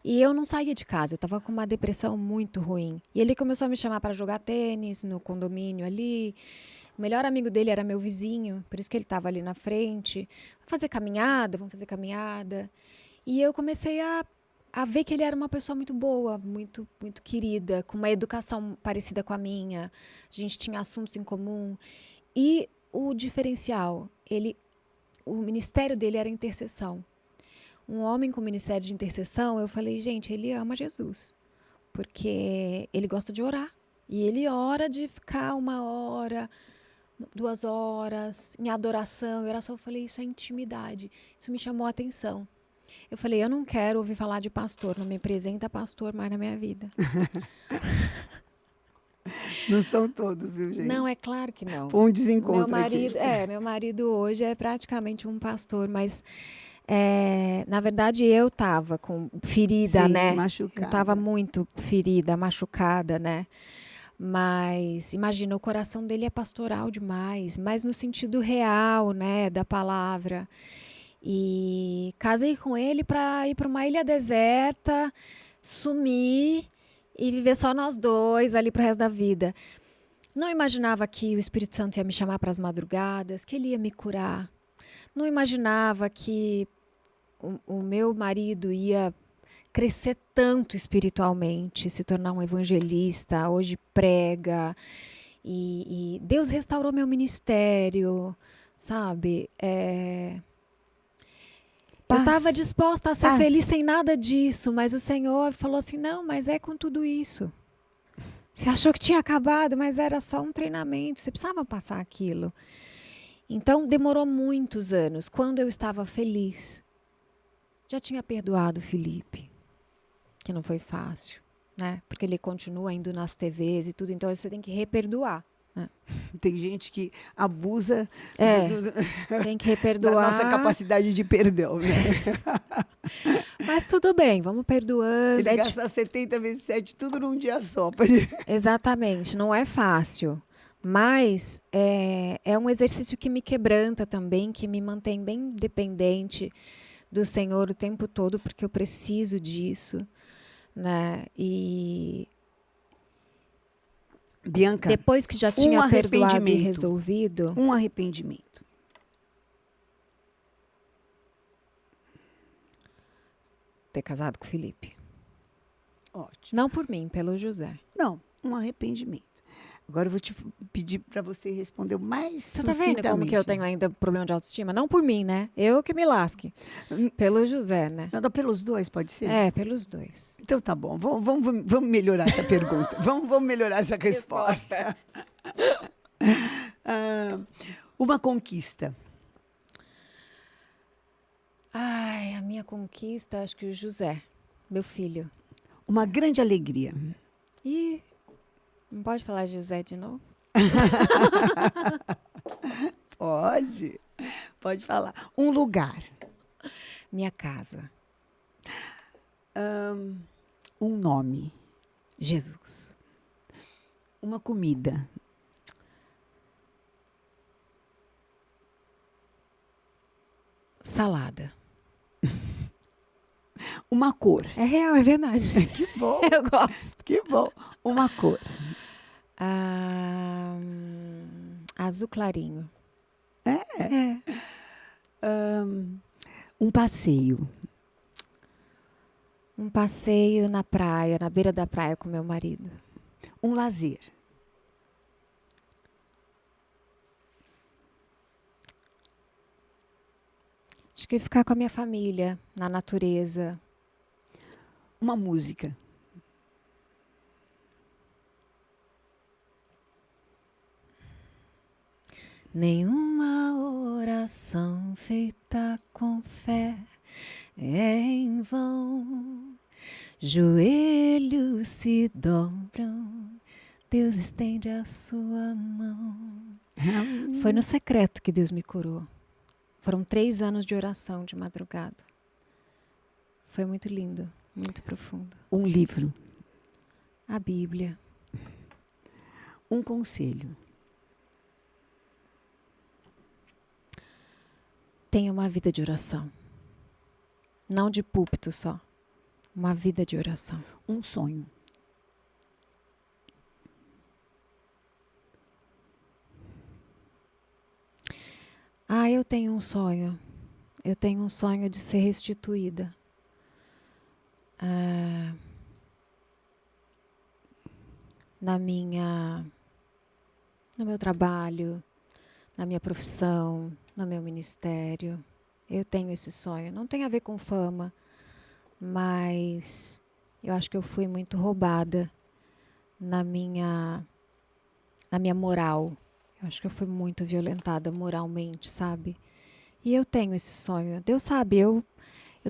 E eu não saía de casa, eu estava com uma depressão muito ruim. E ele começou a me chamar para jogar tênis no condomínio ali. O melhor amigo dele era meu vizinho, por isso que ele estava ali na frente. Vamos fazer caminhada. E eu comecei a ver que ele era uma pessoa muito boa, muito, muito querida, com uma educação parecida com a minha. A gente tinha assuntos em comum. E o diferencial, o ministério dele era intercessão. Um homem com ministério de intercessão, eu falei, gente, ele ama Jesus, porque ele gosta de orar. E ele ora de ficar 1 hora, 2 horas em adoração, em oração. Eu falei, isso é intimidade. Isso me chamou a atenção. Eu falei, eu não quero ouvir falar de pastor, não me apresenta pastor mais na minha vida. Não são todos, viu, gente? Não, é claro que não. Foi um desencontro Meu marido, aqui. meu marido hoje é praticamente um pastor, mas Na verdade, eu estava com ferida, Sim, né? Eu machucada. estava muito ferida, machucada, né? Mas imagina, o coração dele é pastoral demais, mas no sentido real, né, da palavra. E casei com ele para ir para uma ilha deserta, sumir e viver só nós dois ali pro resto da vida. Não imaginava que o Espírito Santo ia me chamar para as madrugadas, que ele ia me curar. Não imaginava que o meu marido ia crescer tanto espiritualmente, se tornar um evangelista, hoje prega. E Deus restaurou meu ministério, sabe? Eu estava Paz. disposta a ser Paz. feliz sem nada disso, mas o Senhor falou assim, não, mas é com tudo isso. Você achou que tinha acabado, mas era só um treinamento, você precisava passar aquilo. Então, demorou muitos anos. Quando eu estava feliz, já tinha perdoado o Felipe, que não foi fácil, né? Porque ele continua indo nas TVs e tudo, então você tem que reperdoar. Né? Tem gente que abusa Tem que da reperdoar. nossa capacidade de perdão, né? Mas tudo bem, vamos perdoando. Ele gasta 70 vezes 7, tudo num dia só. Exatamente, não é fácil. Mas é um exercício que me quebranta também, que me mantém bem dependente do Senhor o tempo todo, porque eu preciso disso, né? E Bianca, depois que já tinha perdoado e arrependimento. resolvido, Um arrependimento. ter casado com o Felipe. Ótimo. Não por mim, pelo José. Não, um arrependimento. Agora eu vou te pedir para você responder o mais Você tá vendo como que eu sucintamente. tenho ainda problema de autoestima? Não por mim, né? Eu que me lasque. Pelo José, né? Nada pelos dois, pode ser? Pelos dois. Então tá bom, vamos melhorar essa pergunta. Vamos melhorar essa resposta. Uma conquista. Ai, a minha conquista, acho que o José, meu filho. Uma grande alegria. Ih, não pode falar José de novo? Pode falar. Um lugar. Minha casa. Um nome. Jesus. Uma comida. Uma Salada. cor. É real, é verdade. Que bom, Eu gosto. que bom. Uma cor. Azul clarinho. Um passeio. Um passeio na praia, na beira da praia com meu marido. Um lazer. Acho que ficar com a minha família, na natureza. Uma música. Nenhuma oração feita com fé é em vão. Joelhos se dobram, Deus estende a sua mão. Foi no secreto que Deus me curou. Foram 3 anos de oração de madrugada. Foi muito lindo, muito profundo. Um livro. A Bíblia. Um conselho. Tenha uma vida de oração. Não de púlpito só. Uma vida de oração. Um sonho. Eu tenho um sonho. Eu tenho um sonho de ser restituída. No meu trabalho, na minha profissão, no meu ministério. Eu tenho esse sonho. Não tem a ver com fama, mas eu acho que eu fui muito roubada na minha moral. Eu acho que eu fui muito violentada moralmente, sabe? E eu tenho esse sonho. Deus sabe, eu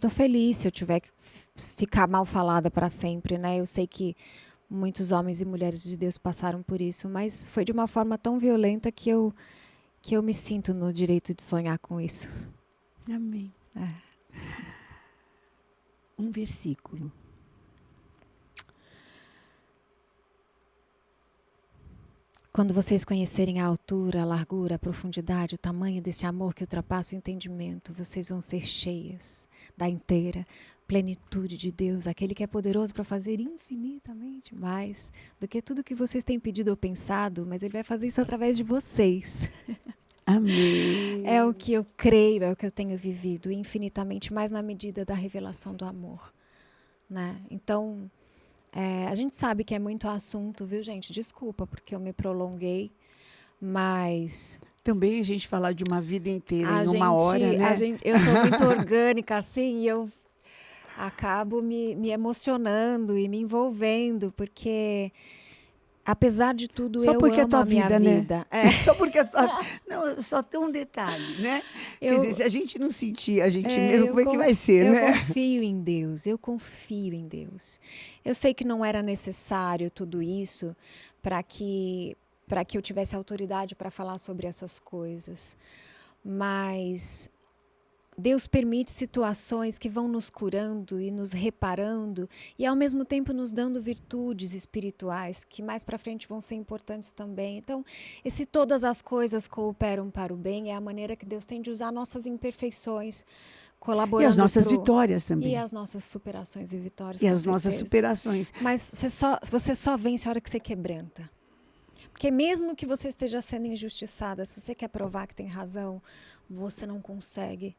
tô feliz se eu tiver que ficar mal falada para sempre, né? Eu sei que muitos homens e mulheres de Deus passaram por isso, mas foi de uma forma tão violenta que eu me sinto no direito de sonhar com isso. Amém. Um versículo. Quando vocês conhecerem a altura, a largura, a profundidade, o tamanho desse amor que ultrapassa o entendimento, vocês vão ser cheias da inteira plenitude de Deus, aquele que é poderoso para fazer infinitamente mais do que tudo que vocês têm pedido ou pensado, mas Ele vai fazer isso através de vocês. Amém. É o que eu creio, é o que eu tenho vivido, infinitamente mais na medida da revelação do amor, né? Então, a gente sabe que é muito assunto, viu, gente? Desculpa, porque eu me prolonguei, mas Também a gente falar de uma vida inteira em uma hora, né? eu sou muito orgânica, assim, e eu acabo me emocionando e me envolvendo, porque, apesar de tudo, Só eu porque é amo tua a minha vida, né? vida. É, Só porque a tua... Não, só tem um detalhe, né? Quer dizer, se a gente não sentir a gente mesmo, como é que vai ser, eu né? confio em Deus, eu confio em Deus. Eu sei que não era necessário tudo isso para que eu tivesse autoridade para falar sobre essas coisas, mas Deus permite situações que vão nos curando e nos reparando e ao mesmo tempo nos dando virtudes espirituais que mais para frente vão ser importantes também. Então, esse todas as coisas cooperam para o bem é a maneira que Deus tem de usar nossas imperfeições, colaborando E as nossas pro... vitórias E também. as nossas superações e vitórias, E com as nossas certeza. superações. Mas você só vence a hora que você quebranta. Porque mesmo que você esteja sendo injustiçada, se você quer provar que tem razão, você não consegue.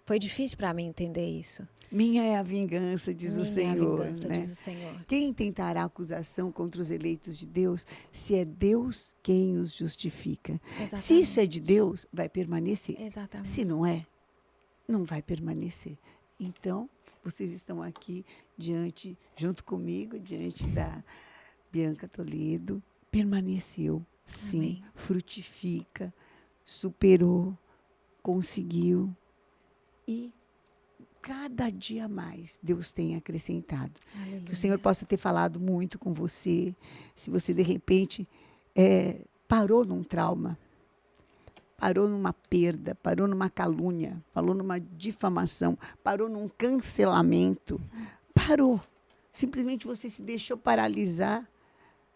Foi difícil para mim entender isso. Minha é a vingança, diz o Minha é a Senhor. vingança, Né? diz o Senhor. Quem tentará acusação contra os eleitos de Deus, se é Deus quem os justifica? Exatamente. Se isso é de Deus, vai permanecer. Exatamente. Se não é, não vai permanecer. Então, vocês estão aqui junto comigo, diante da Bianca Toledo. Permaneceu, sim, Amém. frutifica, superou, conseguiu. E cada dia mais Deus tem acrescentado. Aleluia. Que o Senhor possa ter falado muito com você. Se você, de repente, parou num trauma, parou numa perda, parou numa calúnia, parou numa difamação, parou num cancelamento, parou. Simplesmente você se deixou paralisar.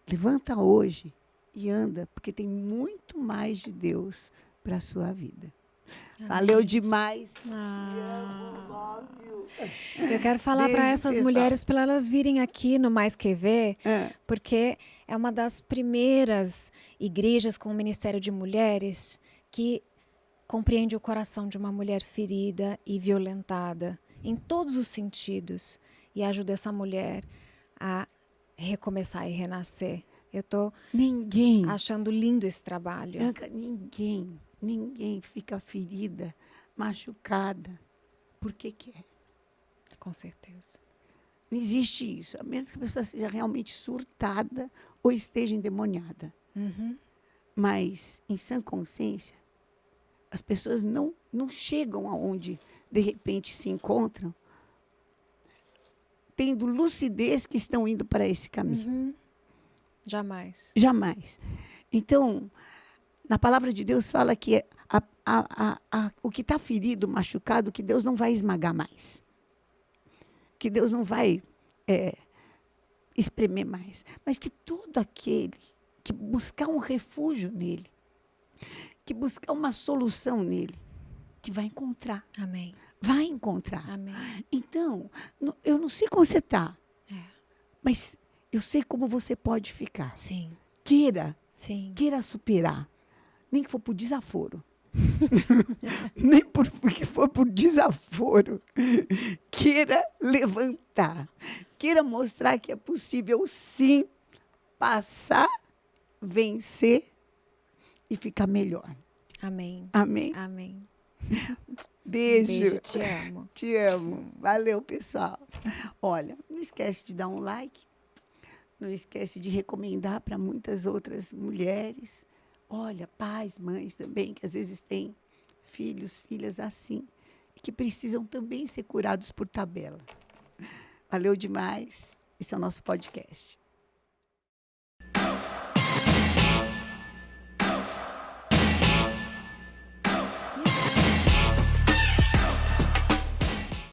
Levanta hoje e anda, porque tem muito mais de Deus para a sua vida. Amém. Valeu demais. Eu quero falar para essas mulheres para elas virem aqui no Mais Que Ver, porque é uma das primeiras igrejas com o Ministério de Mulheres que compreende o coração de uma mulher ferida e violentada em todos os sentidos e ajuda essa mulher a recomeçar e renascer. Eu estou achando lindo esse trabalho. Bianca, ninguém fica ferida, machucada, porque quer. Com certeza. Não existe isso, a menos que a pessoa seja realmente surtada ou esteja endemoniada. Uhum. Mas, em sã consciência, as pessoas não chegam aonde, de repente, se encontram, tendo lucidez que estão indo para esse caminho. Uhum. Jamais. Jamais. Então, na palavra de Deus fala que o que está ferido, machucado, que Deus não vai esmagar mais. Que Deus não vai espremer mais. Mas que todo aquele que buscar um refúgio nele, que buscar uma solução nele, que vai encontrar. Amém. Vai encontrar. Amém. Então, eu não sei como você está, mas eu sei como você pode ficar. Sim. Queira superar. Nem que for por desaforo. Nem que for por desaforo. Queira levantar. Queira mostrar que é possível, sim, passar, vencer e ficar melhor. Amém. Amém? Amém. Beijo. Te amo. Te amo. Valeu, pessoal. Olha, não esquece de dar um like. Não esquece de recomendar para muitas outras mulheres. Olha, pais, mães também, que às vezes têm filhos, filhas assim, que precisam também ser curados por tabela. Valeu demais. Esse é o nosso podcast.